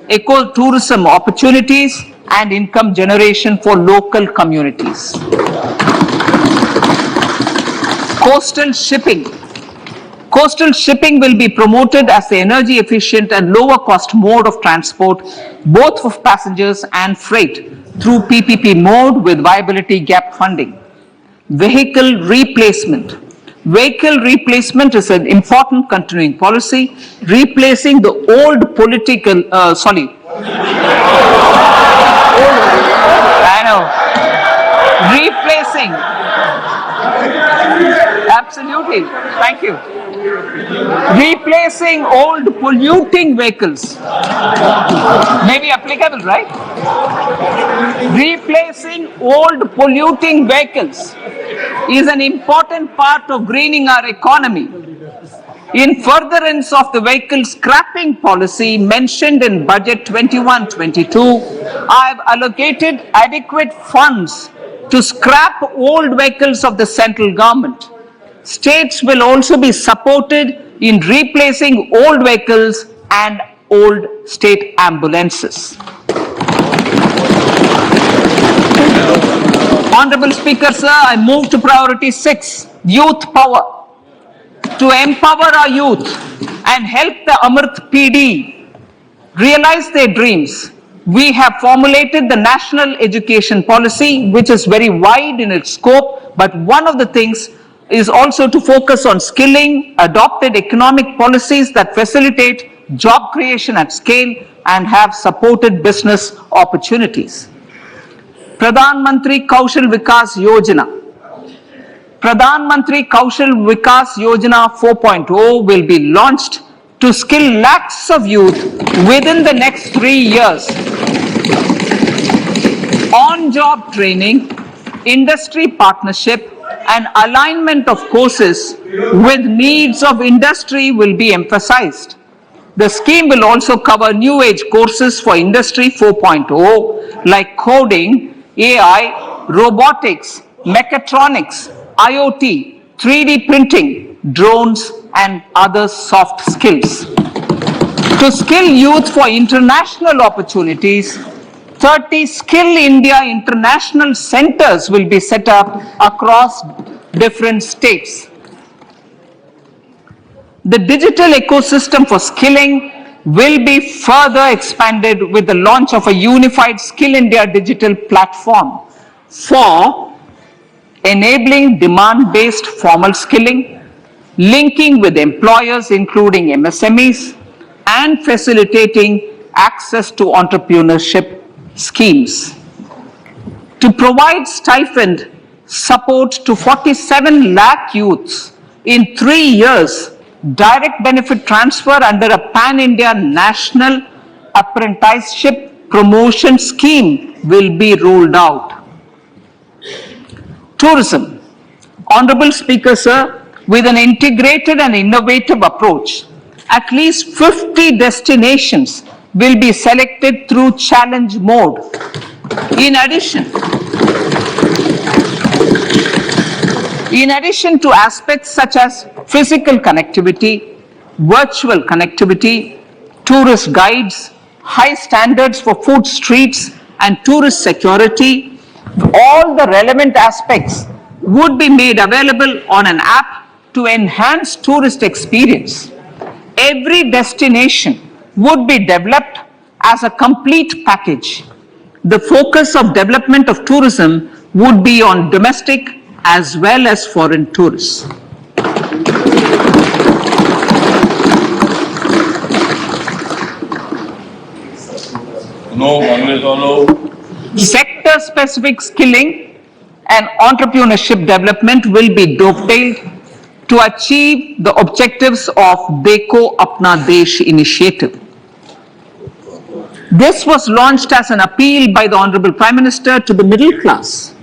A: ecotourism opportunities, and income generation for local communities. Coastal shipping. Coastal shipping will be promoted as the energy efficient and lower cost mode of transport, both for passengers and freight, through PPP mode with viability gap funding. Vehicle replacement. Vehicle replacement is an important continuing policy, replacing the old political, replacing, absolutely, thank you. Replacing old polluting vehicles. May be applicable, right? Replacing old polluting vehicles is an important part of greening our economy. In furtherance of the vehicle scrapping policy mentioned in Budget 21-22, I have allocated adequate funds to scrap old vehicles of the central government. States will also be supported in replacing old vehicles and old state ambulances. Honorable Speaker, sir, I move to priority 6, youth power. To empower our youth and help the Amrit PD realize their dreams, we have formulated the national education policy, which is very wide in its scope, but one of the things is also to focus on skilling, adopted economic policies that facilitate job creation at scale and have supported business opportunities. Pradhan Mantri Kaushal Vikas Yojana. Pradhan Mantri Kaushal Vikas Yojana 4.0 will be launched to skill lakhs of youth within the next 3 years. On-job training, industry partnership, and alignment of courses with needs of industry will be emphasized. The scheme will also cover new age courses for Industry 4.0 like coding, AI, robotics, mechatronics, IoT, 3D printing, drones, and other soft skills. To skill youth for international opportunities, 30 Skill India International Centers will be set up across different states. The digital ecosystem for skilling will be further expanded with the launch of a unified Skill India digital platform for enabling demand-based formal skilling, linking with employers including MSMEs, and facilitating access to entrepreneurship schemes. To provide stipend support to 47 lakh youths in 3 years, direct benefit transfer under a pan-India national apprenticeship promotion scheme will be rolled out. Tourism. Honorable Speaker, sir, with an integrated and innovative approach, at least 50 destinations will be selected through challenge mode. In addition to aspects such as physical connectivity, virtual connectivity, tourist guides, high standards for food streets, and tourist security, all the relevant aspects would be made available on an app to enhance tourist experience. Every destination would be developed as a complete package. The focus of development of tourism would be on domestic as well as foreign tourists. Sector-specific skilling and entrepreneurship development will be dovetailed to achieve the objectives of Dekho Apna Desh initiative. This was launched as an appeal by the Honorable Prime Minister to the middle class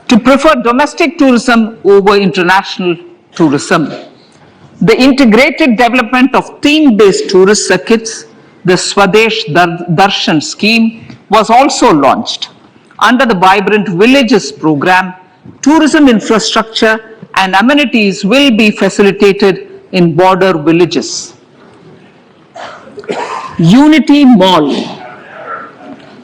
A: to prefer domestic tourism over international tourism. The integrated development of theme-based tourist circuits, the Swadesh Darshan scheme, was also launched. Under the Vibrant Villages program, tourism infrastructure and amenities will be facilitated in border villages. Unity Mall.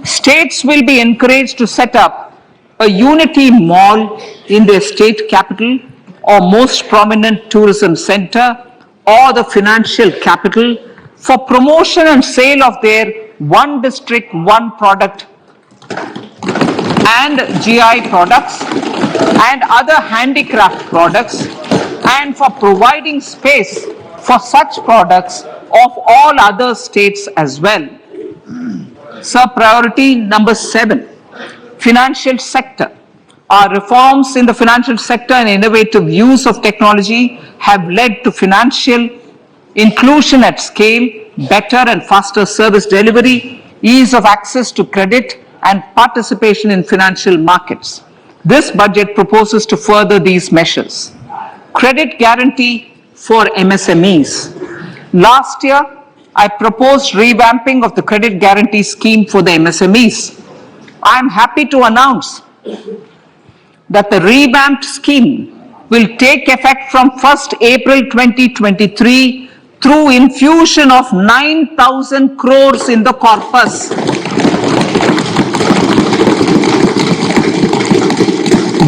A: States will be encouraged to set up a Unity Mall in their state capital or most prominent tourism center or the financial capital for promotion and sale of their one district, one product and GI products and other handicraft products, and for providing space for such products of all other states as well. Sir, priority number 7, financial sector. Our reforms in the financial sector and innovative use of technology have led to financial inclusion at scale, better and faster service delivery, ease of access to credit, and participation in financial markets. This budget proposes to further these measures. Credit guarantee for MSMEs. Last year, I proposed revamping of the credit guarantee scheme for the MSMEs. I am happy to announce that the revamped scheme will take effect from 1st April 2023 through infusion of 9,000 crores in the corpus.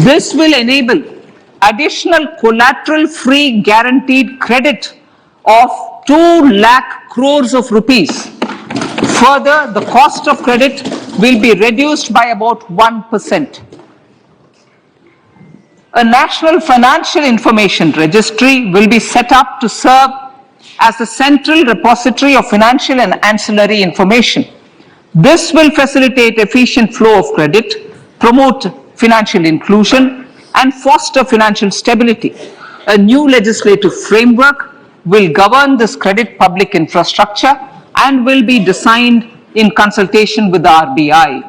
A: This will enable additional collateral-free guaranteed credit of 2 lakh crores of rupees Further, the cost of credit will be reduced by about 1%. A national financial information registry will be set up to serve as the central repository of financial and ancillary information. This will facilitate efficient flow of credit, promote financial inclusion, and foster financial stability. A new legislative framework will govern this credit public infrastructure and will be designed in consultation with the RBI.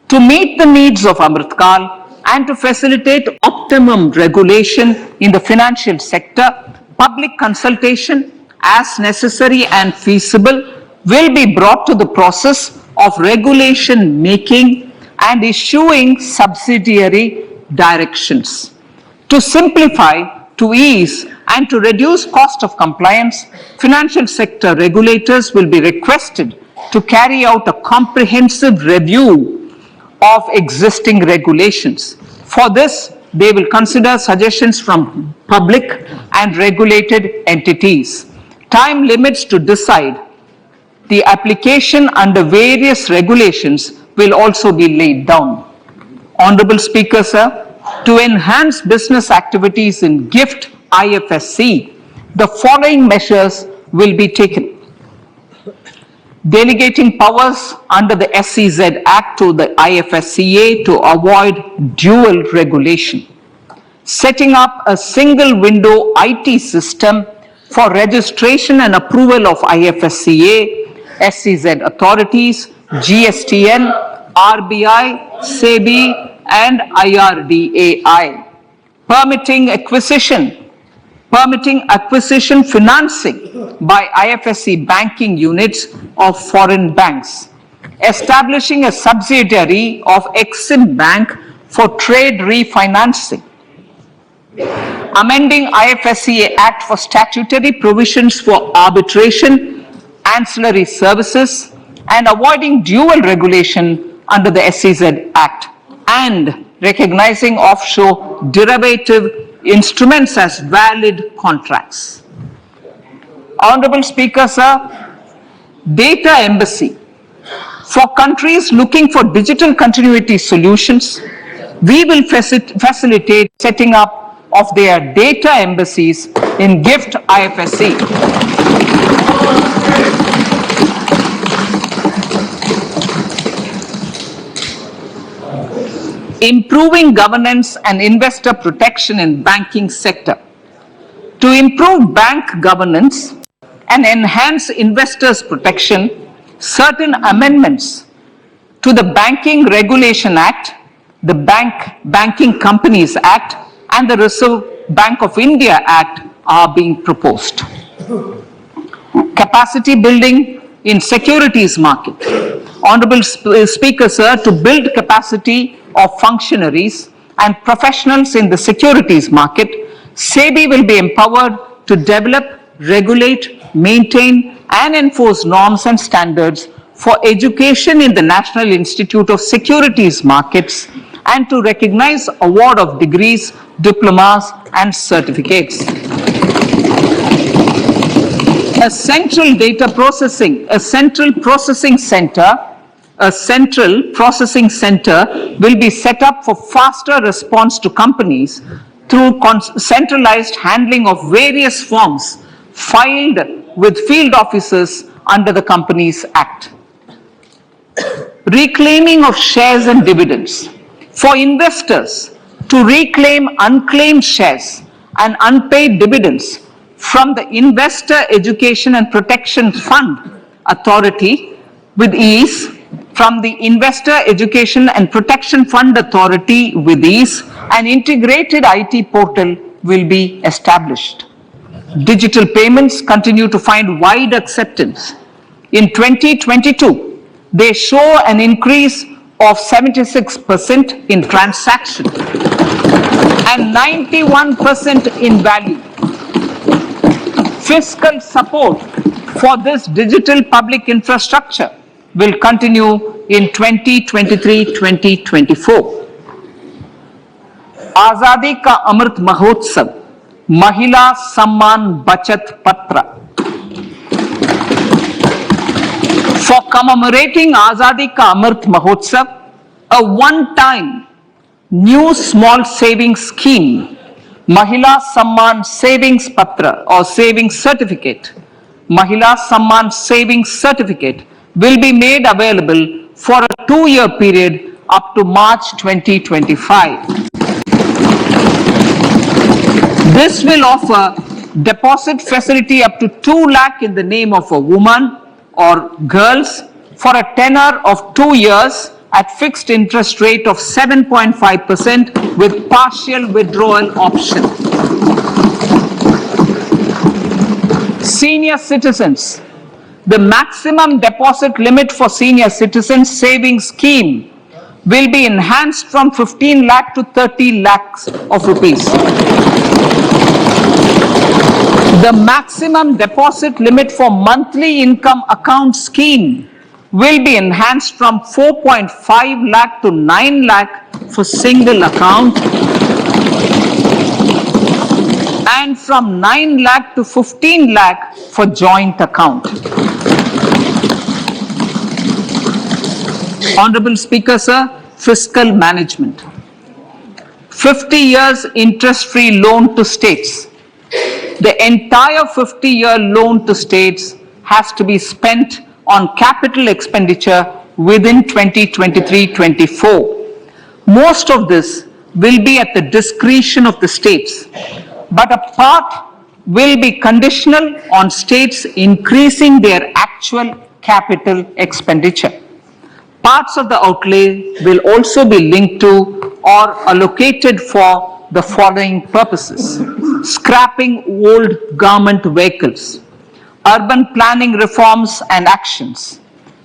A: To meet the needs of Amritkal and to facilitate optimum regulation in the financial sector, public consultation, as necessary and feasible, will be brought to the process of regulation making and issuing subsidiary directions. To simplify, to ease, and to reduce cost of compliance, financial sector regulators will be requested to carry out a comprehensive review of existing regulations. For this, they will consider suggestions from public and regulated entities. Time limits to decide the application under various regulations will also be laid down. Honorable Speaker, sir, to enhance business activities in GIFT IFSC, the following measures will be taken. Delegating powers under the SEZ Act to the IFSCA to avoid dual regulation. Setting up a single window IT system for registration and approval of IFSCA, SEZ authorities, GSTN, RBI, SEBI, and IRDAI. Permitting acquisition financing by IFSC banking units of foreign banks. Establishing a subsidiary of Exim Bank for trade refinancing. Amending IFSCA Act for statutory provisions for arbitration, ancillary services, and avoiding dual regulation under the SEZ Act, and recognizing offshore derivative instruments as valid contracts. Honorable Speaker, sir, data embassy. For countries looking for digital continuity solutions, we will facilitate setting up of their data embassies in GIFT IFSC. Improving governance and investor protection in banking sector. To improve bank governance and enhance investors' protection, certain amendments to the Banking Regulation Act, the Banking Companies Act, and the Reserve Bank of India Act are being proposed. Capacity building in securities market. Honorable Speaker, sir, to build capacity of functionaries and professionals in the securities market, SEBI will be empowered to develop, regulate, maintain, and enforce norms and standards for education in the National Institute of Securities Markets and to recognize award of degrees, diplomas, and certificates. A central processing center will be set up for faster response to companies through centralized handling of various forms filed with field officers under the Companies Act. Reclaiming of shares and dividends. For investors to reclaim unclaimed shares and unpaid dividends from the Investor Education and Protection Fund Authority with ease, from the Investor Education and Protection Fund Authority with ease, an integrated IT portal will be established. Digital payments continue to find wide acceptance. In 2022, they show an increase of 76% in transactions and 91% in value. Fiscal support for this digital public infrastructure will continue in 2023-2024. आजादी का अमृत महोत्सव, महिला सम्मान बचत पत्र. For commemorating Azadi Ka Amrit Mahotsav, a one-time new small savings scheme, Mahila Samman Savings Patra or Savings Certificate, Mahila Samman Savings Certificate will be made available for a 2-year period up to March 2025. This will offer deposit facility up to 2 lakh in the name of a woman or girls for a tenor of 2 years at fixed interest rate of 7.5% with partial withdrawal option. Senior citizens. The maximum deposit limit for senior citizens savings scheme will be enhanced from 15 lakh to 30 lakhs of rupees. The maximum deposit limit for monthly income account scheme will be enhanced from 4.5 lakh to 9 lakh for single account and from 9 lakh to 15 lakh for joint account. Honorable Speaker, sir, fiscal management. 50 years interest-free loan to states. The entire 50-year loan to states has to be spent on capital expenditure within 2023-24. Most of this will be at the discretion of the states, but a part will be conditional on states increasing their actual capital expenditure. Parts of the outlay will also be linked to or allocated for the following purposes: scrapping old government vehicles, urban planning reforms and actions,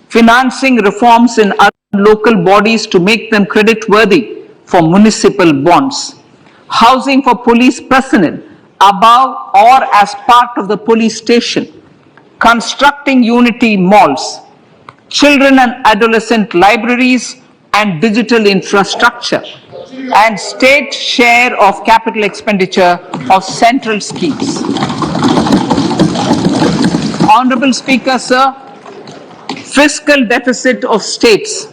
A: financing reforms in urban local bodies to make them credit-worthy for municipal bonds, housing for police personnel above or as part of the police station, constructing unity malls, children and adolescent libraries and digital infrastructure, and state share of capital expenditure of central schemes. Honorable Speaker, sir, fiscal deficit of states.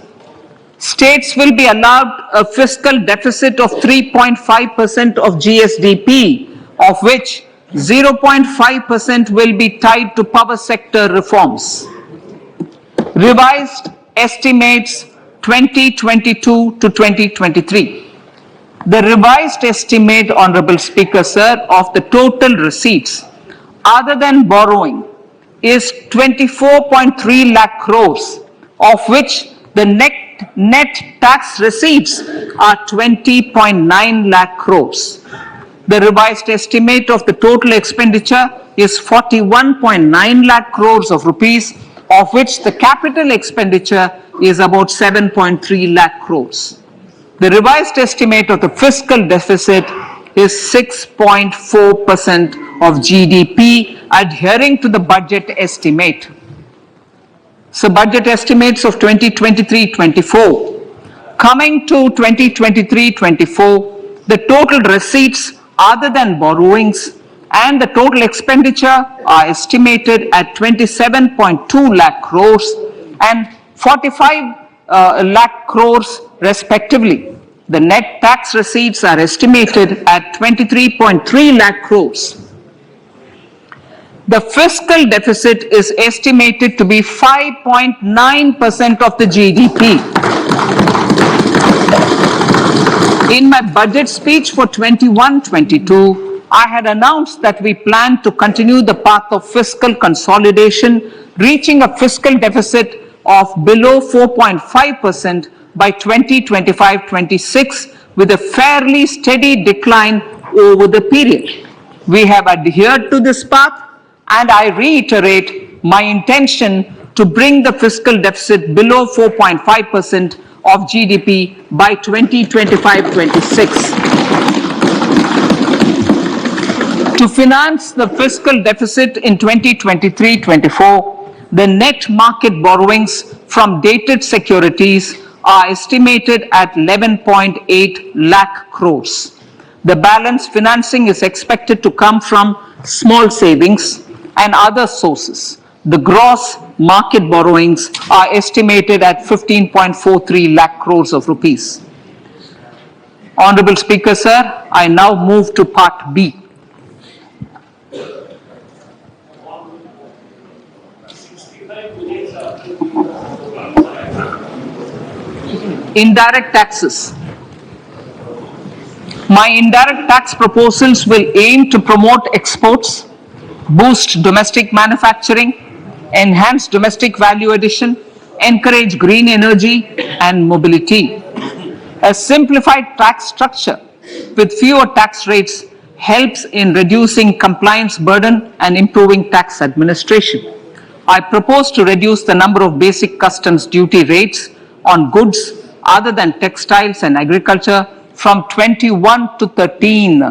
A: States will be allowed a fiscal deficit of 3.5% of GSDP, of which 0.5% will be tied to power sector reforms. Revised estimates 2022 to 2023. The revised estimate, Honorable Speaker, sir, of the total receipts other than borrowing is 24.3 lakh crores, of which the net tax receipts are 20.9 lakh crores. The revised estimate of the total expenditure is 41.9 lakh crores of rupees, of which the capital expenditure is about 7.3 lakh crores. The revised estimate of the fiscal deficit is 6.4% of GDP, adhering to the budget estimate. So budget estimates of 2023-24. Coming to 2023-24, the total receipts other than borrowings and the total expenditure are estimated at 27.2 lakh crores and 45 lakh crores respectively. The net tax receipts are estimated at 23.3 lakh crores. The fiscal deficit is estimated to be 5.9% of the GDP. In my budget speech for 21-22, I had announced that we plan to continue the path of fiscal consolidation, reaching a fiscal deficit of below 4.5% by 2025-26 with a fairly steady decline over the period. We have adhered to this path, and I reiterate my intention to bring the fiscal deficit below 4.5% of GDP by 2025-26. To finance the fiscal deficit in 2023-24, the net market borrowings from dated securities are estimated at 11.8 lakh crores. The balance financing is expected to come from small savings and other sources. The gross market borrowings are estimated at 15.43 lakh crores of rupees. Honorable Speaker, sir, I now move to Part B. Indirect taxes. My indirect tax proposals will aim to promote exports, boost domestic manufacturing, enhance domestic value addition, encourage green energy and mobility. A simplified tax structure with fewer tax rates helps in reducing compliance burden and improving tax administration. I propose to reduce the number of basic customs duty rates on goods other than textiles and agriculture from 21 to 13.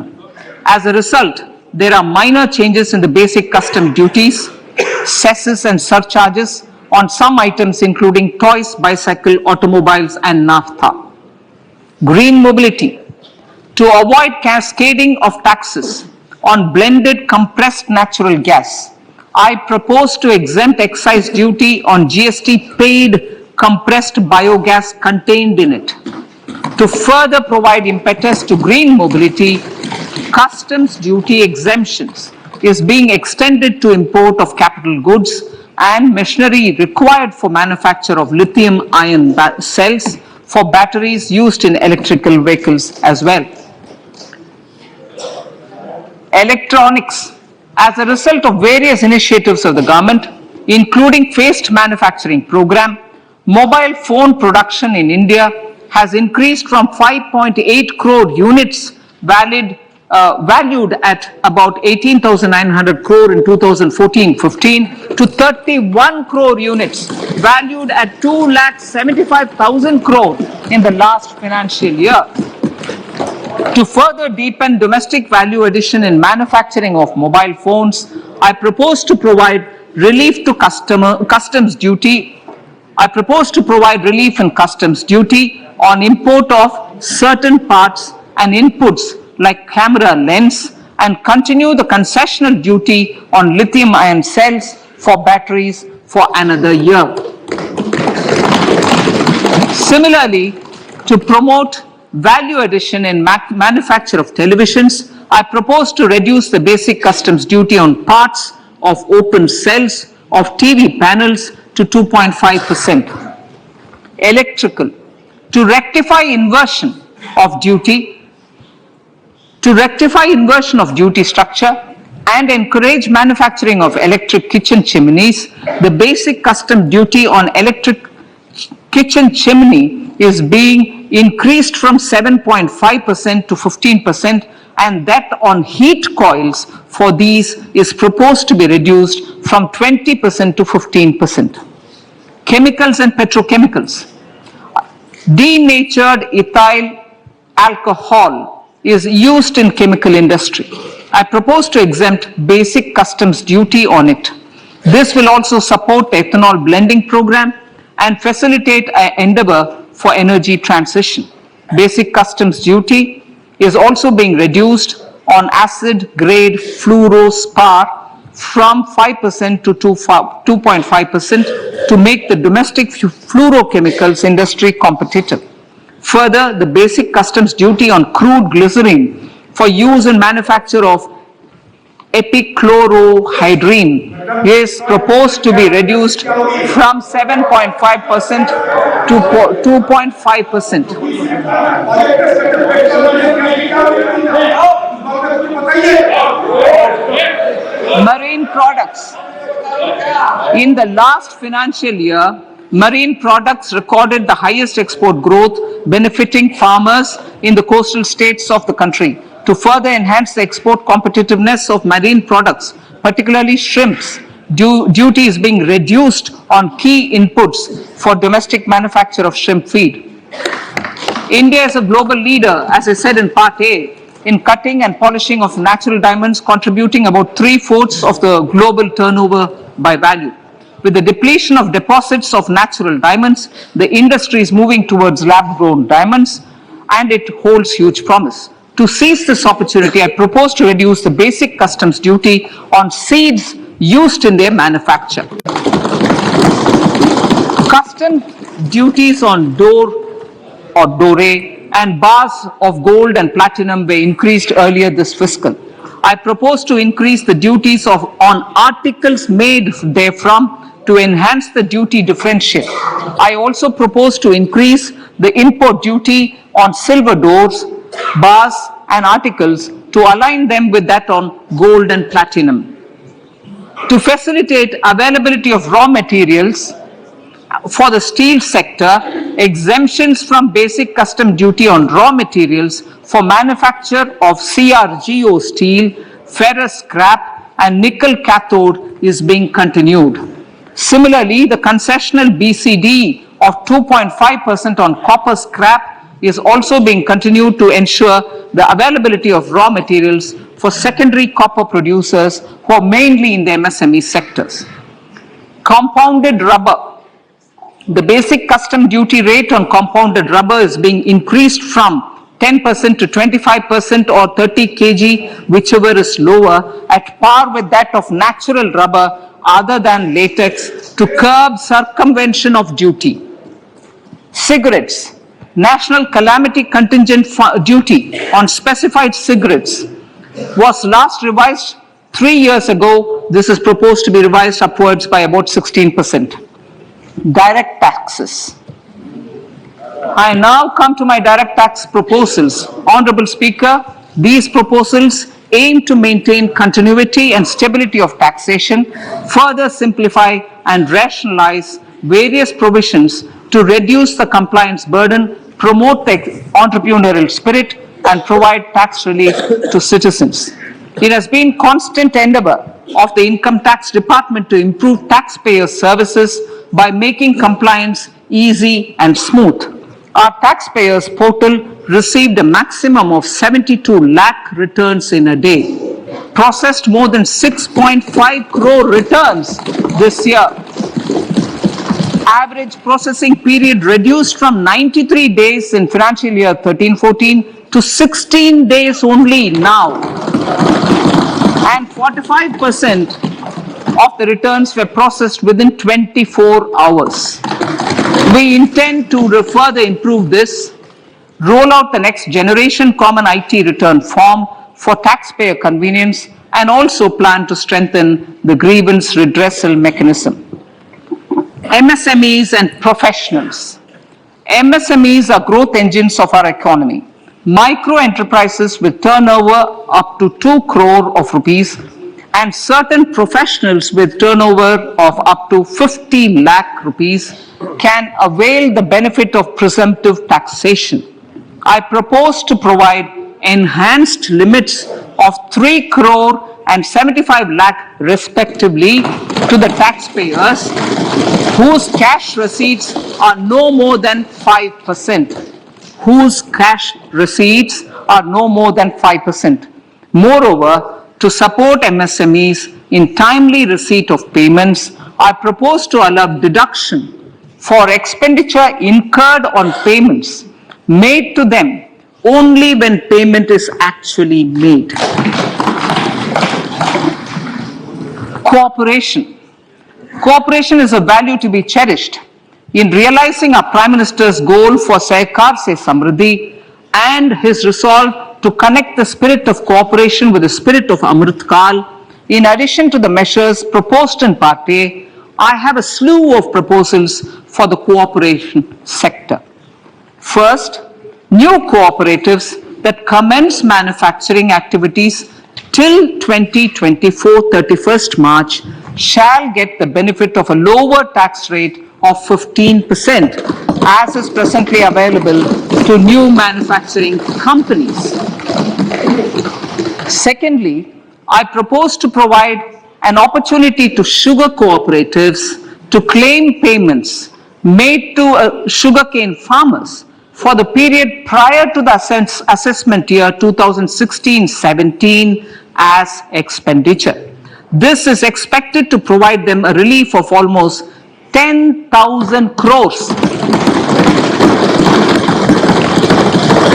A: As a result, there are minor changes in the basic custom duties, cesses and surcharges on some items including toys, bicycle, automobiles and naphtha. Green mobility. To avoid cascading of taxes on blended compressed natural gas, I propose to exempt excise duty on GST paid compressed biogas contained in it. To further provide impetus to green mobility, customs duty exemptions is being extended to import of capital goods and machinery required for manufacture of lithium-ion cells for batteries used in electrical vehicles as well. Electronics. As a result of various initiatives of the government, including phased manufacturing program, mobile phone production in India has increased from 5.8 crore units valued at about 18,900 crore in 2014-15 to 31 crore units valued at 2,75,000 crore in the last financial year. To further deepen domestic value addition in manufacturing of mobile phones, I propose to provide relief to customs duty. I propose to provide relief in customs duty on import of certain parts and inputs like camera lens and continue the concessional duty on lithium-ion cells for batteries for another year. Similarly, to promote value addition in manufacture of televisions, I propose to reduce the basic customs duty on parts of open cells of TV panels to 2.5%. Electrical. To rectify inversion of duty structure and encourage manufacturing of electric kitchen chimneys, the basic custom duty on electric kitchen chimney is being increased from 7.5% to 15%, and that on heat coils for these is proposed to be reduced from 20% to 15%. Chemicals and petrochemicals. Denatured ethyl alcohol is used in chemical industry. I propose to exempt basic customs duty on it. This will also support the ethanol blending program and facilitate an endeavor for energy transition. Basic customs duty is also being reduced on acid grade fluorospar from 5% to 2.5% to make the domestic fluorochemicals industry competitive. Further, the basic customs duty on crude glycerine for use in manufacture of epichlorohydrin is proposed to be reduced from 7.5% to 2.5%. Marine products. In the last financial year, marine products recorded the highest export growth, benefiting farmers in the coastal states of the country. To further enhance the export competitiveness of marine products, particularly shrimps, duty is being reduced on key inputs for domestic manufacture of shrimp feed. India is a global leader, as I said in Part A, in cutting and polishing of natural diamonds, contributing about 3/4 of the global turnover by value. With the depletion of deposits of natural diamonds, the industry is moving towards lab-grown diamonds, and it holds huge promise. To seize this opportunity, I propose to reduce the basic customs duty on seeds used in their manufacture. Custom duties on door or dore and bars of gold and platinum were increased earlier this fiscal. I propose to increase the duties on articles made therefrom to enhance the duty differential. I also propose to increase the import duty on silver doors, bars and articles to align them with that on gold and platinum. To facilitate availability of raw materials for the steel sector, exemptions from basic custom duty on raw materials for manufacture of CRGO steel, ferrous scrap and nickel cathode is being continued. Similarly, the concessional BCD of 2.5% on copper scrap is also being continued to ensure the availability of raw materials for secondary copper producers who are mainly in the MSME sectors. Compounded rubber. The basic custom duty rate on compounded rubber is being increased from 10% to 25% or 30 kg, whichever is lower, at par with that of natural rubber other than latex to curb circumvention of duty. Cigarettes. National calamity contingent duty on specified cigarettes was last revised 3 years ago. This is proposed to be revised upwards by about 16%. Direct taxes. I now come to my direct tax proposals. Honorable Speaker, these proposals aim to maintain continuity and stability of taxation, further simplify and rationalize various provisions to reduce the compliance burden, promote the entrepreneurial spirit, and provide tax relief to citizens. It has been constant endeavor of the Income Tax Department to improve taxpayer services by making compliance easy and smooth. Our taxpayers portal received a maximum of 72 lakh returns in a day, processed more than 6.5 crore returns this year. Average processing period reduced from 93 days in financial year 13-14 to 16 days only now. And 45% of the returns were processed within 24 hours. We intend to further improve this, roll out the next generation common IT return form for taxpayer convenience, and also plan to strengthen the grievance redressal mechanism. MSMEs and professionals. MSMEs are growth engines of our economy. Micro enterprises with turnover up to 2 crore of rupees and certain professionals with turnover of up to 50 lakh rupees can avail the benefit of presumptive taxation. I propose to provide enhanced limits of 3 crore and 75 lakh respectively to the taxpayers whose cash receipts are no more than 5%. Whose cash receipts are no more than 5%. Moreover, to support MSMEs in timely receipt of payments, I propose to allow deduction for expenditure incurred on payments made to them only when payment is actually made. Cooperation. Cooperation is a value to be cherished. In realizing our Prime Minister's goal for Sehkar Se Samriddhi and his resolve to connect the spirit of cooperation with the spirit of Amrit Kal, in addition to the measures proposed in Part A, I have a slew of proposals for the cooperation sector. First, new cooperatives that commence manufacturing activities till 2024 31st March shall get the benefit of a lower tax rate of 15% as is presently available to new manufacturing companies. Secondly, I propose to provide an opportunity to sugar cooperatives to claim payments made to sugarcane farmers for the period prior to the assessment year 2016-17 as expenditure. This is expected to provide them a relief of almost 10,000 crores.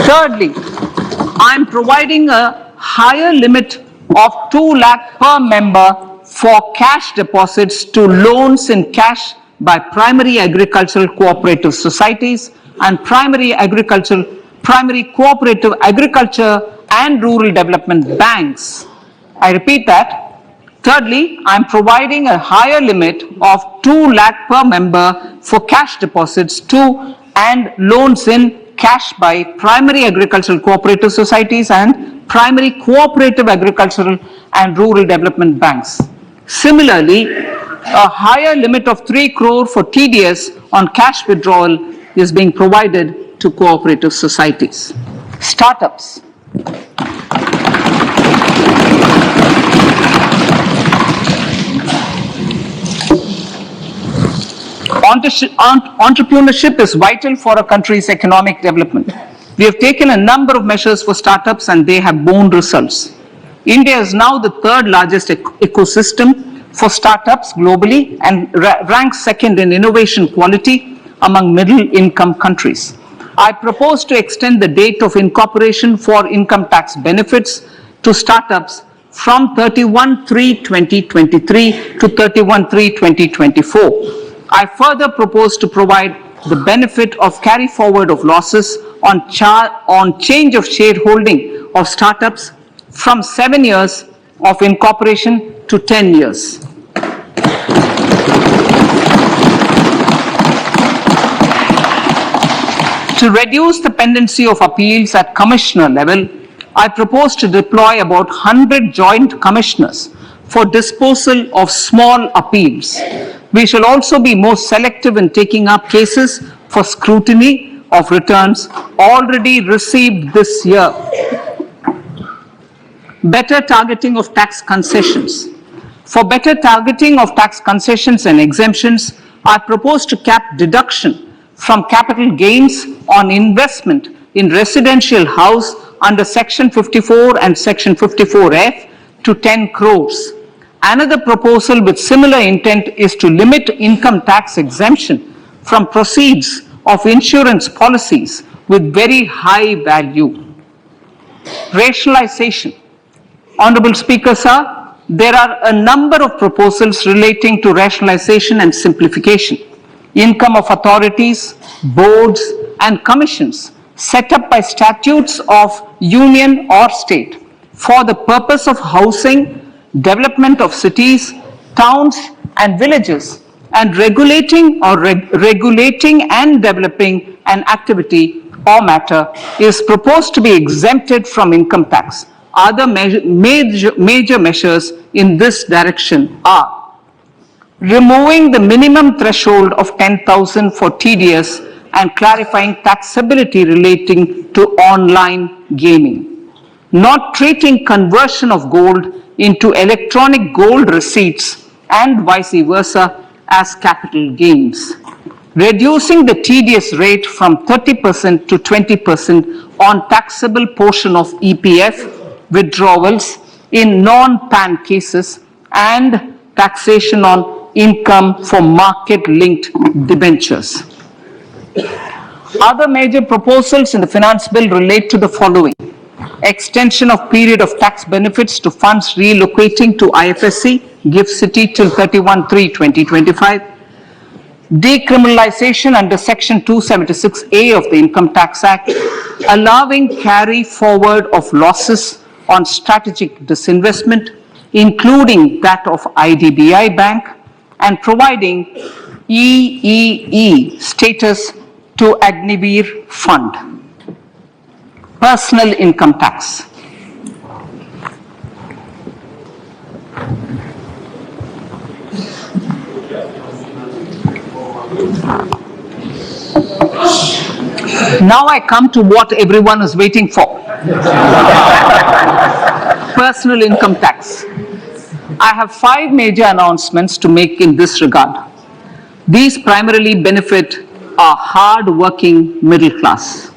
A: Thirdly, I am providing a higher limit of 2 lakh per member for cash deposits to loans in cash by primary agricultural cooperative societies and primary cooperative agriculture and rural development banks. I repeat that. Thirdly, I am providing a higher limit of 2 lakh per member for cash deposits to and loans in cash by primary agricultural cooperative societies and primary cooperative agricultural and rural development banks. Similarly, a higher limit of 3 crore for TDS on cash withdrawal is being provided to cooperative societies. Startups. Entrepreneurship is vital for a country's economic development. We have taken a number of measures for startups and they have borne results. India is now the third largest ecosystem for startups globally and ranks second in innovation quality among middle-income countries. I propose to extend the date of incorporation for income tax benefits to startups from 31/3/2023 to 31/3/2024. I further propose to provide the benefit of carry forward of losses on change of shareholding of startups from 7 years of incorporation to 10 years. To reduce the pendency of appeals at commissioner level, I propose to deploy about 100 joint commissioners for disposal of small appeals. We shall also be more selective in taking up cases for scrutiny of returns already received this year. Better targeting of tax concessions. For better targeting of tax concessions and exemptions, I propose to cap deduction from capital gains on investment in residential house under Section 54 and Section 54F to 10 crores. Another proposal with similar intent is to limit income tax exemption from proceeds of insurance policies with very high value. Rationalization. Honorable Speaker, sir, there are a number of proposals relating to rationalization and simplification. Income of authorities, boards, and commissions set up by statutes of union or state for the purpose of housing, development of cities, towns, and villages, and regulating and developing an activity or matter is proposed to be exempted from income tax. Other major measures in this direction are removing the minimum threshold of 10,000 for TDS and clarifying taxability relating to online gaming. Not treating conversion of gold into electronic gold receipts and vice versa as capital gains. Reducing the TDS rate from 30% to 20% on taxable portion of EPF withdrawals in non-PAN cases and taxation on income for market-linked debentures. Other major proposals in the finance bill relate to the following: extension of period of tax benefits to funds relocating to IFSC, GIFT City till 31/3/2025, decriminalization under Section 276A of the Income Tax Act, allowing carry forward of losses on strategic disinvestment, including that of IDBI Bank, and providing EEE status to Agniveer Fund. Personal income tax. Now I come to what everyone is waiting for. Personal income tax. I have 5 major announcements to make in this regard. These primarily benefit our hard-working middle class.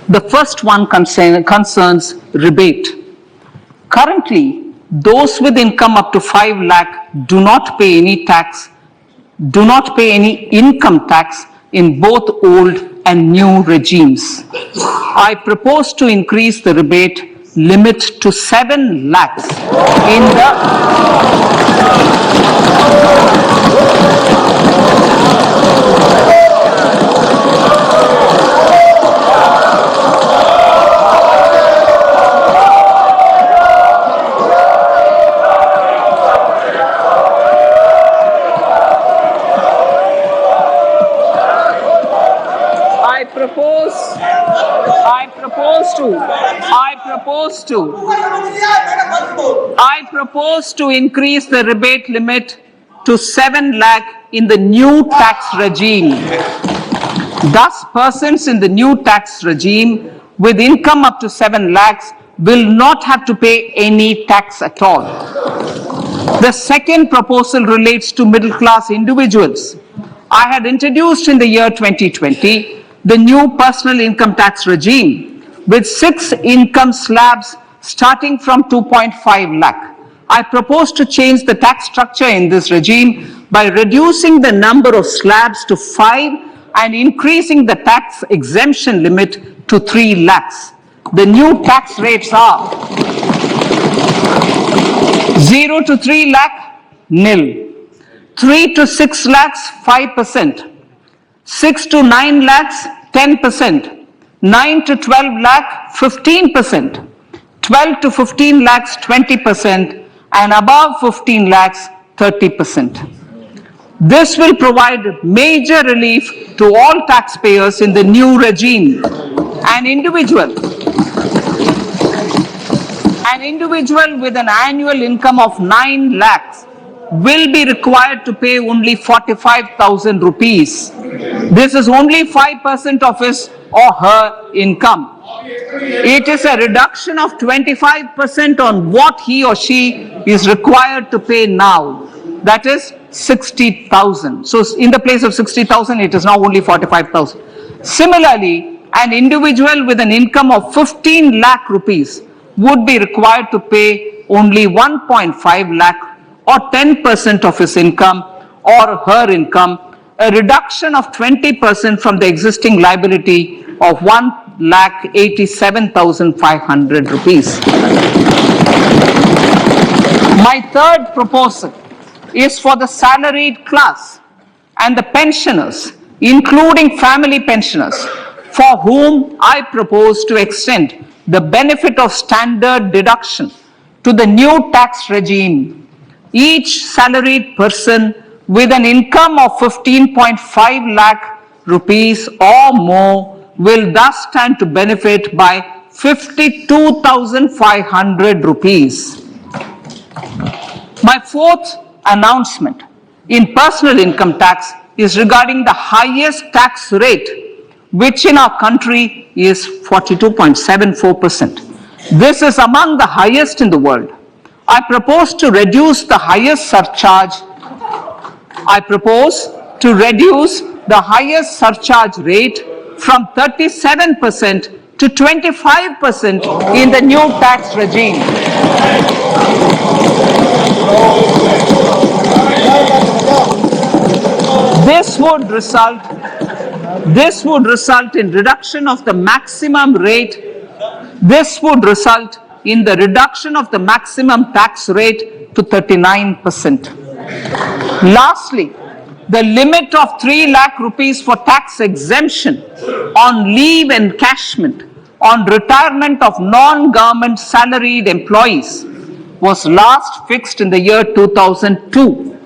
A: The first one concerns rebate. Currently, those with income up to 5 lakh do not pay any income tax in both old and new regimes. I propose to increase the rebate limit to 7 lakhs in the I propose to increase the rebate limit to 7 lakh in the new tax regime. Thus, persons in the new tax regime with income up to 7 lakhs will not have to pay any tax at all. The second proposal relates to middle class individuals. I had introduced in the year 2020 the new personal income tax regime with 6 income slabs starting from 2.5 lakh. I propose to change the tax structure in this regime by reducing the number of slabs to 5 and increasing the tax exemption limit to 3 lakhs. The new tax rates are 0 to 3 lakh, nil. 3 to 6 lakhs, 5%. 6 to 9 lakhs, 10%. 9 to 12 lakh, 15%. 12 to 15 lakhs, 20%. And above 15 lakhs, 30%. This will provide major relief to all taxpayers in the new regime. An individual with an annual income of 9 lakhs will be required to pay only 45,000 rupees. This is only 5% of his or her income. It is a reduction of 25% on what he or she is required to pay now. That is 60,000. So in the place of 60,000, it is now only 45,000. Similarly, an individual with an income of 15 lakh rupees would be required to pay only 1.5 lakh or 10% of his income or her income, a reduction of 20% from the existing liability of 1,87,500 rupees. My third proposal is for the salaried class and the pensioners, including family pensioners, for whom I propose to extend the benefit of standard deduction to the new tax regime. Each salaried person with an income of 15.5 lakh rupees or more will thus stand to benefit by 52,500 rupees. My fourth announcement in personal income tax is regarding the highest tax rate, which in our country is 42.74%. This is among the highest in the world. I propose to reduce the highest surcharge. Rate from 37% to 25% in the new tax regime. This would result in reduction of the maximum rate. This would result in the reduction of the maximum tax rate to 39%. Lastly, the limit of 3 lakh rupees for tax exemption on leave encashment on retirement of non-government salaried employees was last fixed in the year 2002,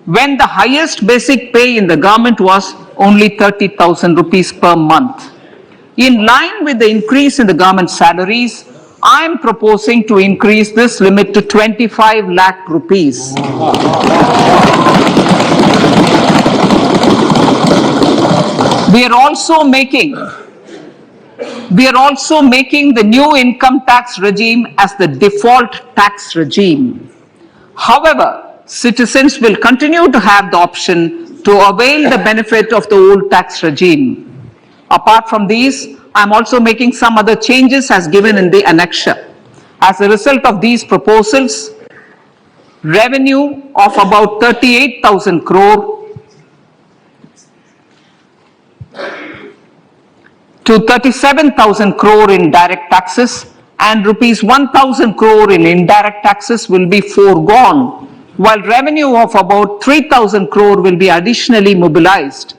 A: when the highest basic pay in the government was only 30,000 rupees per month. In line with the increase in the government salaries, I am proposing to increase this limit to 25 lakh rupees. We are also making the new income tax regime as the default tax regime. However, citizens will continue to have the option to avail the benefit of the old tax regime. Apart from these, I am also making some other changes as given in the annexure. As a result of these proposals, revenue of about 38,000 crore to 37,000 crore in direct taxes and rupees 1,000 crore in indirect taxes will be foregone, while revenue of about 3,000 crore will be additionally mobilized.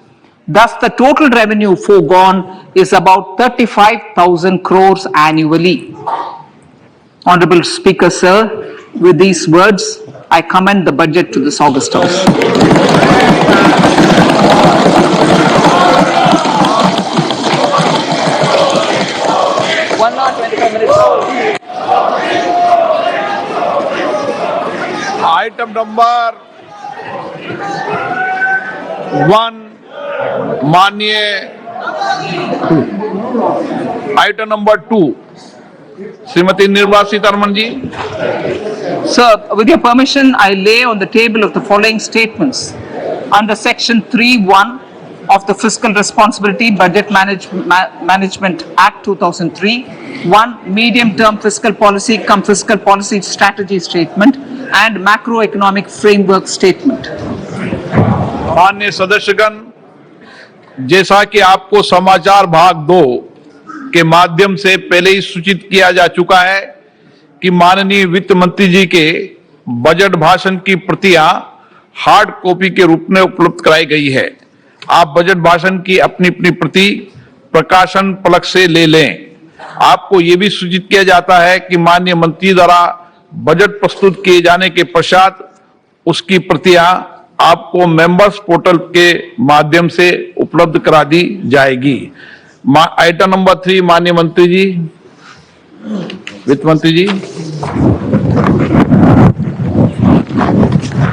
A: Thus, the total revenue foregone is about 35,000 crores annually. Honorable Speaker, sir, with these words, I commend the budget to this august House.
C: Item number 1 माननीय item number 2 Shrimati Nirmala Sitharaman ji.
A: Sir, with your permission, I lay on the table of the following statements. Under Section 3(1) of the Fiscal Responsibility Budget Management Act 2003, 1. Medium-term fiscal policy cum fiscal policy strategy statement and macroeconomic framework statement.
C: माननीय सदस्यगण, जैसा कि आपको समाचार भाग 2 के माध्यम से पहले ही सूचित किया जा चुका है कि माननीय वित्त मंत्री जी के बजट भाषण की प्रतियां हार्ड कॉपी के रूप में उपलब्ध कराई गई है। आप बजट भाषण की अपनी अपनी प्रति प्रकाशन फलक से ले लें। आपको यह भी सूचित किया जाता है कि माननीय मंत्री द्वारा बजट प्रस्तुत किए जाने के पश्चात उसकी प्रतियां आपको मेंबर्स पोर्टल के माध्यम से उपलब्ध करा दी जाएगी। आइटम नंबर 3 माननीय मंत्री जी, वित्त मंत्री जी।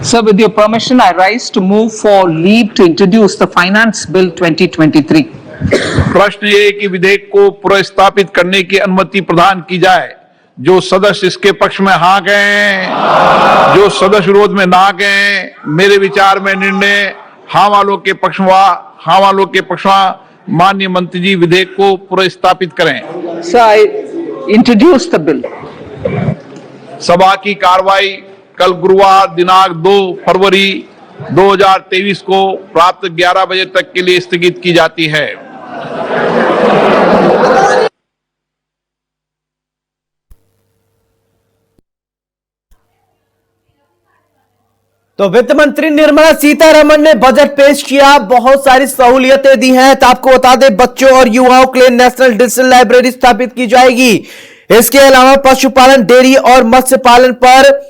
A: Sir, with your permission, I rise to move for leave to introduce the Finance Bill 2023.
C: प्रश्न ये कि विधेयक को पुनर्स्थापित करने की अनुमति प्रदान की जाए। जो सदस्य इसके पक्ष में हाँ गए, जो सदस्य विरोध में ना गए, मेरे विचार में निर्णय हाँ वालों के पक्ष में, हाँ वालों के पक्ष में माननीय मंत्री जी विधेयक को पुनर्स्थापित करें।
A: Sir, I introduce the bill.
C: सभा की कार्रवाई कल गुरुवार दिनांक 2 फरवरी 2023 को प्राप्त 11 बजे तक के लिए स्थगित की जाती है।
D: तो वित्त मंत्री निर्मला सीतारमण ने बजट पेश किया, बहुत सारी सहूलियतें दी हैं। तो आपको बता दें, बच्चों और युवाओं के लिए नेशनल डिजिटल लाइब्रेरी स्थापित की जाएगी। इसके अलावा पशुपालन, डेयरी और मत्स्य पालन पर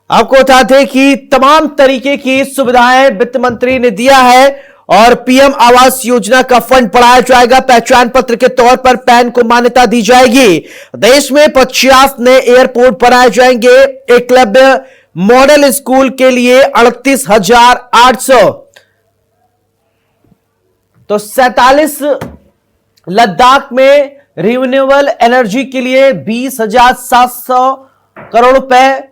D: आपको बता दें कि तमाम तरीके की सुविधाएं वित्त मंत्री ने दिया है। और पीएम आवास योजना का फंड बढ़ाया जाएगा। पहचान पत्र के तौर पर पैन को मान्यता दी जाएगी। देश में 50 नए एयरपोर्ट बनाए जाएंगे। एकलव्य मॉडल स्कूल के लिए 38,800, तो 47 लद्दाख में रिन्यूएबल एनर्जी के लिए 20,700 करोड़ रुपए।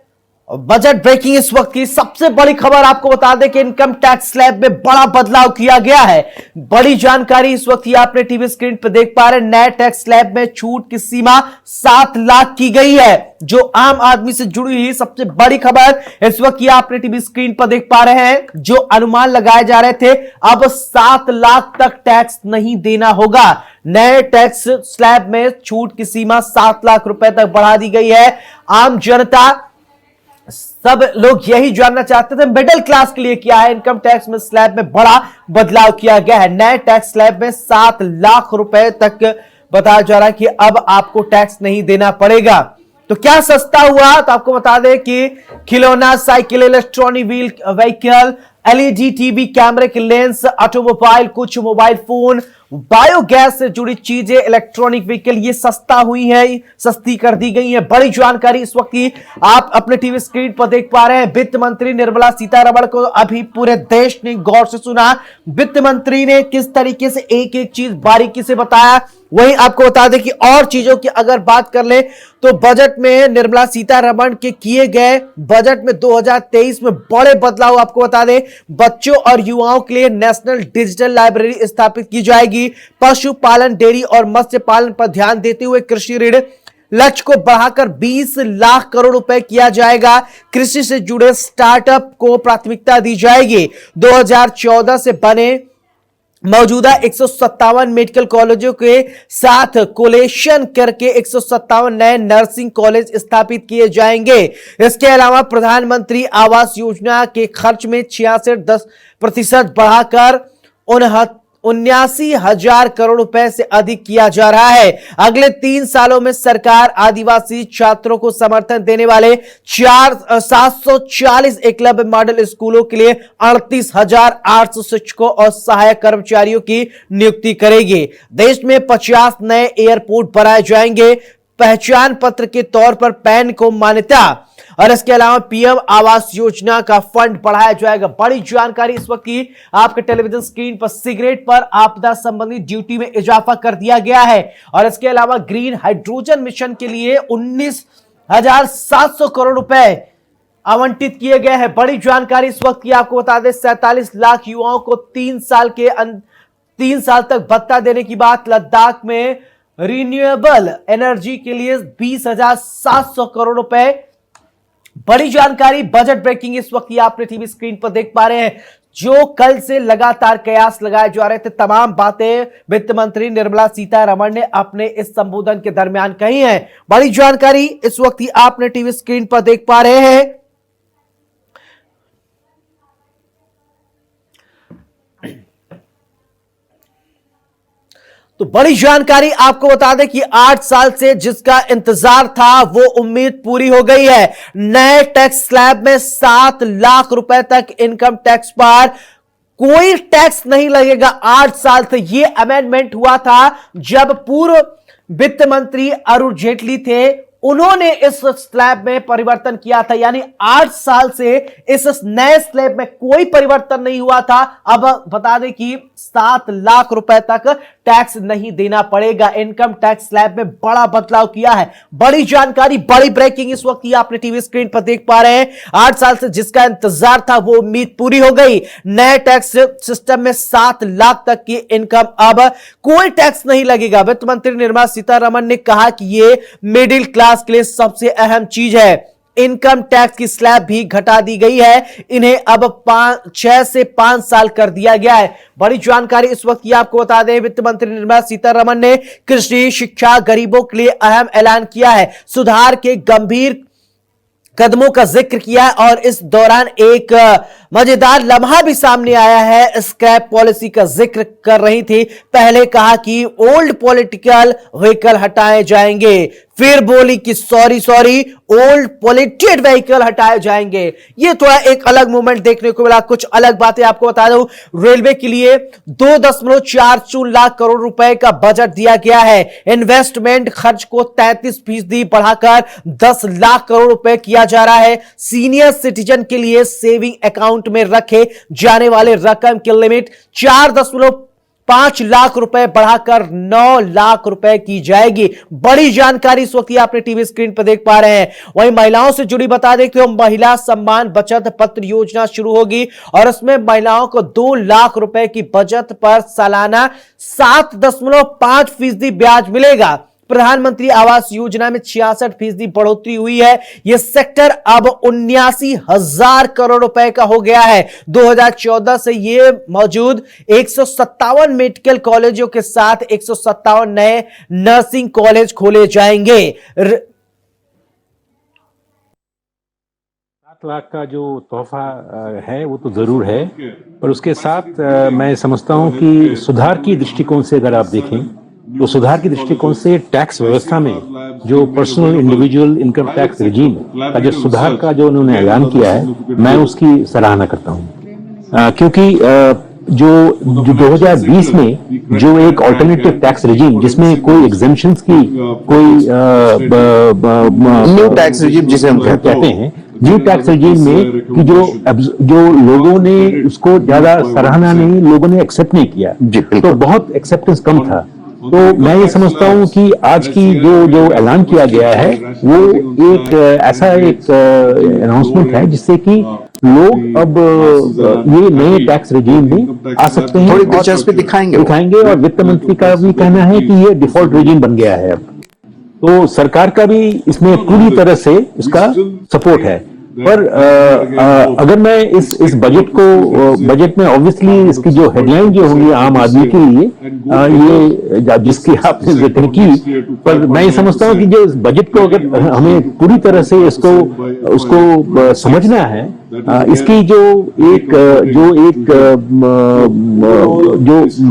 D: बजट ब्रेकिंग इस वक्त की सबसे बड़ी खबर आपको बता दें कि इनकम टैक्स स्लैब में बड़ा बदलाव किया गया है। बड़ी जानकारी इस वक्त ये आपने टीवी स्क्रीन पर देख पा रहे हैं। नए टैक्स स्लैब में छूट की सीमा 7 लाख की गई है, जो आम आदमी से जुड़ी हुई सबसे बड़ी खबर इस वक्त ये आपने टीवी स्क्रीन पर देख पा रहे हैं। जो अनुमान लगाए जा रहे थे, अब 7 लाख तक टैक्स नहीं देना होगा। नए टैक्स स्लैब में छूट की सीमा 7 लाख रुपए तक बढ़ा दी गई है। आम जनता, सब लोग यही जानना चाहते थे मिडिल क्लास के लिए क्या है। इनकम टैक्स में स्लैब में बड़ा बदलाव किया गया है। नए टैक्स स्लैब में 7 लाख रुपए तक बताया जा रहा है कि अब आपको टैक्स नहीं देना पड़ेगा। तो क्या सस्ता हुआ, तो आपको बता दें कि खिलौना, cycle, electronic vehicle, LED TV, कैमरे के लेंस, ऑटोमोबाइल, कुछ मोबाइल फोन, बायोगैस से जुड़ी चीजें, इलेक्ट्रॉनिक व्हीकल, ये सस्ता हुई है, सस्ती कर दी गई है। बड़ी जानकारी इस वक्त की आप अपने टीवी स्क्रीन पर देख पा रहे हैं। वित्त मंत्री निर्मला सीतारमण को अभी पूरे देश ने गौर से सुना। वित्त मंत्री ने किस तरीके से एक एक चीज बारीकी से बताया। वहीं आपको बता दें कि और चीजों की अगर बात कर ले तो बजट में निर्मला सीतारमण के किए गए बजट में 2023 में बड़े बदलाव आपको बता दें। बच्चों और युवाओं के लिए नेशनल डिजिटल लाइब्रेरी स्थापित की जाएगी। पशुपालन, डेयरी और मत्स्य पालन पर ध्यान देते हुए कृषि ऋण लक्ष्य को बढ़ाकर 20 लाख करोड़ रुपए किया जाएगा। कृषि से जुड़े स्टार्टअप को प्राथमिकता दी जाएगी। 2014 से बने मौजूदा 157 मेडिकल कॉलेजों के साथ कोलेशन करके 157 नए नर्सिंग कॉलेज स्थापित किए जाएंगे। इसके अलावा प्रधानमंत्री आवास योजना के खर्च में 66% बढ़ाकर 79,000 करोड़ रुपए से अधिक किया जा रहा है। अगले 3 सालों में सरकार आदिवासी छात्रों को समर्थन देने वाले 740 एकलव्य मॉडल स्कूलों के लिए 38,800 शिक्षकों और सहायक कर्मचारियों की नियुक्ति करेगी। देश में 50 नए एयरपोर्ट बनाए जाएंगे। पहचान पत्र के तौर पर पैन को मान्यता और इसके अलावा पीएम आवास योजना का फंड बढ़ाया जाएगा। बड़ी जानकारी इस वक्त की आपके टेलीविजन स्क्रीन पर। सिगरेट पर आपदा संबंधी ड्यूटी में इजाफा कर दिया गया है और इसके अलावा ग्रीन हाइड्रोजन मिशन के लिए 19,700 करोड़ रुपए आवंटित किए गए हैं। बड़ी जानकारी इस वक्त की आपको बता दें, 47 लाख युवाओं को 3 साल तक भत्ता देने की बात। लद्दाख में रिन्यूएबल एनर्जी के लिए 20,700 करोड़ रुपए। बड़ी जानकारी, बजट ब्रेकिंग इस वक्त आपने टीवी स्क्रीन पर देख पा रहे हैं। जो कल से लगातार कयास लगाए जा रहे थे, तमाम बातें वित्त मंत्री निर्मला सीतारमण ने अपने इस संबोधन के दरमियान कही हैं। बड़ी जानकारी इस वक्त आपने टीवी स्क्रीन पर देख पा रहे हैं। तो बड़ी जानकारी आपको बता दें कि 8 साल से जिसका इंतजार था वो उम्मीद पूरी हो गई है। नए टैक्स स्लैब में 7 लाख रुपए तक इनकम टैक्स पर कोई टैक्स नहीं लगेगा। 8 साल से ये अमेंडमेंट हुआ था जब पूर्व वित्त मंत्री अरुण जेटली थे, उन्होंने इस स्लैब में परिवर्तन किया था। यानी 8 साल से इस नए स्लैब में कोई परिवर्तन नहीं हुआ था। अब बता दें कि 7 लाख रुपए तक टैक्स नहीं देना पड़ेगा। इनकम टैक्स स्लैब में बड़ा बदलाव किया है। बड़ी जानकारी, बड़ी ब्रेकिंग इस वक्त ये आपने टीवी स्क्रीन पर देख पा रहे हैं। 8 साल से जिसका इंतजार था वो उम्मीद पूरी हो गई। नए टैक्स सिस्टम में 7 लाख तक की इनकम अब कोई टैक्स नहीं लगेगा। वित्त मंत्री निर्मला सीतारमण ने कहा कि ये मिडिल क्लास के लिए सबसे अहम चीज है। इनकम टैक्स की स्लैब भी घटा दी गई है। इन्हें अब 6 से 5 साल कर दिया गया है। बड़ी जानकारी इस वक्त ये आपको बता दें, वित्त मंत्री निर्मला सीतारमण ने कृषि, शिक्षा, गरीबों के लिए अहम ऐलान किया है। सुधार के गंभीर कदमों का जिक्र किया है और इस दौरान एक मजेदार लम्हा भी सामने आया है। स्क्रैप पॉलिसी का जिक्र कर रही थी। पहले कहा कि ओल्ड पॉलिटिकल व्हीकल हटाए जाएंगे, फिर बोली कि सॉरी ओल्ड पॉलिटेड व्हीकल हटाए जाएंगे। ये थोड़ा एक अलग मूवमेंट देखने को मिला। कुछ अलग बातें आपको बता दूं, रेलवे के लिए 2.40 लाख करोड़ रुपए का बजट दिया गया है। इन्वेस्टमेंट खर्च को 33% बढ़ाकर 10 लाख करोड़ रुपए किया जा रहा है। सीनियर सिटीजन के लिए सेविंग अकाउंट में रखे जाने वाले रकम की लिमिट 4.5 लाख रुपए बढ़ाकर 9 लाख रुपए की जाएगी। बड़ी जानकारी इस वक्त आपने टीवी स्क्रीन पर देख पा रहे हैं। वहीं महिलाओं से जुड़ी बता दें कि महिला सम्मान बचत पत्र योजना शुरू होगी और इसमें महिलाओं को 2 लाख रुपए की बचत पर सालाना 7.5% ब्याज मिलेगा। प्रधानमंत्री आवास योजना में 66% बढ़ोतरी हुई है। यह सेक्टर अब 79,000 करोड़ रुपए का हो गया है। 2014 से यह मौजूद 157 मेडिकल कॉलेजों के साथ 157 नए नर्सिंग कॉलेज खोले जाएंगे।
E: 7 लाख का जो तोहफा है वो तो जरूर है, पर उसके साथ मैं समझता हूं कि सुधार की दृष्टिकोण से अगर आप देखें तो सुधार की दृष्टिकोण से टैक्स व्यवस्था में जो personal individual income tax regime का जो सुधार का जो उन्होंने ऐलान किया है, मैं उसकी सराहना करता हूं। क्योंकि जो 2020 में जो एक ऑल्टरनेटिव टैक्स रिजीम जिसमें कोई एग्जेम्पशंस की कोई
F: न्यू टैक्स रिजीम जिसे हम कहते
E: हैं, न्यू टैक्स रिजीम में कि जो लोगों ने उसको ज्यादा सराहना नहीं, लोगों ने एक्सेप्ट नहीं किया, तो बहुत एक्सेप्टेंस कम था। तो मैं ये समझता हूं कि आज की जो ऐलान किया गया है वो एक ऐसा एक अनाउंसमेंट है जिससे कि लोग अब ये नए टैक्स रिजीम में आ सकते हैं,
F: थोड़ी दिलचस्पी दिखाएंगे और वित्त मंत्री का भी कहना है कि ये डिफॉल्ट रिजीम बन गया है अब। तो सरकार का भी इसमें पूरी तरह से इसका सपोर्ट है।
E: पर अगर मैं इस बजट में ऑब्वियसली इसकी जो हेडलाइन जो होंगी आम आदमी के लिए ये जिसकी आपने जिक्र की, पर मैं ये समझता हूँ कि जो इस बजट को अगर हमें पूरी तरह से उसको समझना है, इसकी जो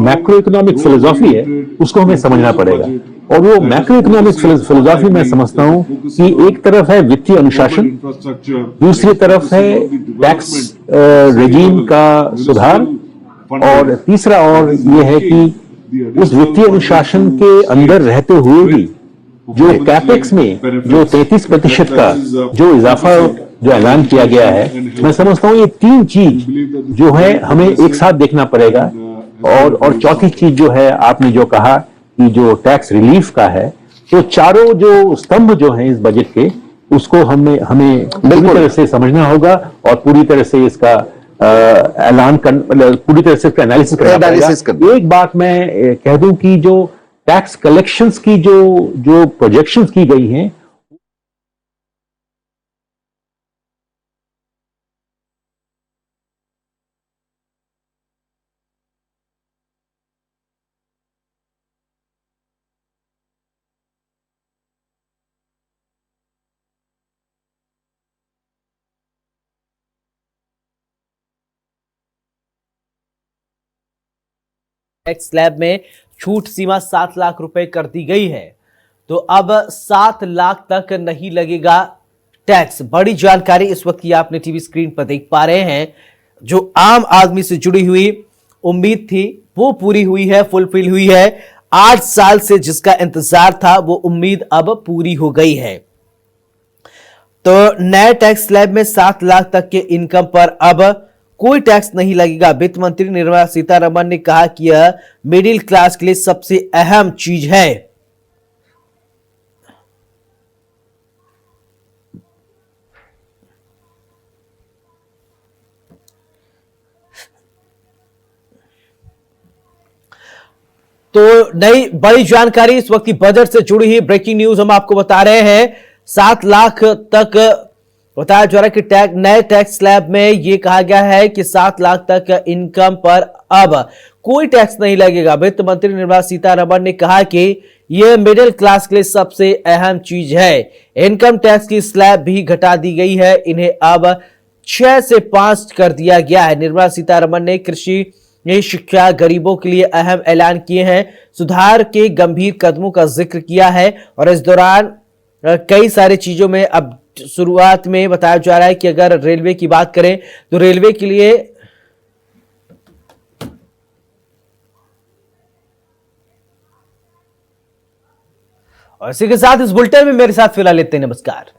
E: मैक्रो इकोनॉमिक फिलोसॉफी है उसको हमें समझना पड़ेगा। और वो मैक्रो इकोनॉमिक फिलोसॉफी मैं समझता हूँ कि एक तरफ है वित्तीय अनुशासन, दूसरी तरफ है टैक्स रेजीम का सुधार, और तीसरा और ये है कि उस वित्तीय अनुशासन के अंदर रहते हुए भी जो कैपेक्स में जो 33% का जो इजाफा जो ऐलान किया गया है, मैं समझता हूँ ये तीन चीज जो है हमें एक साथ देखना पड़ेगा। और चौथी चीज जो है आपने जो कहा कि जो टैक्स रिलीफ का है, तो चारों जो स्तंभ जो हैं इस बजट के, उसको हमें पूरी तरह से समझना होगा और पूरी तरह से इसका ऐलान पूरी तरह से इसका एनालिसिस करना पड़ेगा। एक बात मैं कह दूं कि जो टैक्स कलेक्शंस की जो प्रोजेक्शंस की गई हैं,
D: टैक्स स्लैब में छूट सीमा 7 लाख रुपए कर दी गई है, तो अब 7 लाख तक नहीं लगेगा टैक्स। बड़ी जानकारी इस वक्त की आपने टीवी स्क्रीन पर देख पा रहे हैं। जो आम आदमी से जुड़ी हुई उम्मीद थी वो पूरी हुई है, फुलफिल हुई है। 8 साल से जिसका इंतजार था वो उम्मीद अब पूरी हो गई है। तो नए टैक्स स्लैब में 7 लाख तक के इनकम पर अब कोई टैक्स नहीं लगेगा। वित्त मंत्री निर्मला सीतारमण ने कहा कि यह मिडिल क्लास के लिए सबसे अहम चीज है। तो नई बड़ी जानकारी इस वक्त की बजट से जुड़ी हुई ब्रेकिंग न्यूज हम आपको बता रहे हैं। 7 लाख तक बताया जा रहा है कि नए टैक्स स्लैब में यह कहा गया है कि 7 लाख तक इनकम पर अब कोई टैक्स नहीं लगेगा। वित्त मंत्री निर्मला सीतारमण ने कहा कि यह मिडिल क्लास के लिए सबसे अहम चीज है। इनकम टैक्स की स्लैब भी घटा दी गई है, इन्हें अब 6 से 5 कर दिया गया है। निर्मला सीतारमण ने कृषि, शिक्षा, गरीबों के लिए अहम ऐलान किए हैं, सुधार के गंभीर कदमों का जिक्र किया है। और इस दौरान कई सारी चीजों में अब शुरुआत में बताया जा रहा है कि अगर रेलवे की बात करें तो रेलवे के लिए और इसी के साथ इस बुलेटिन में मेरे साथ फिलहाल लेते हैं। नमस्कार।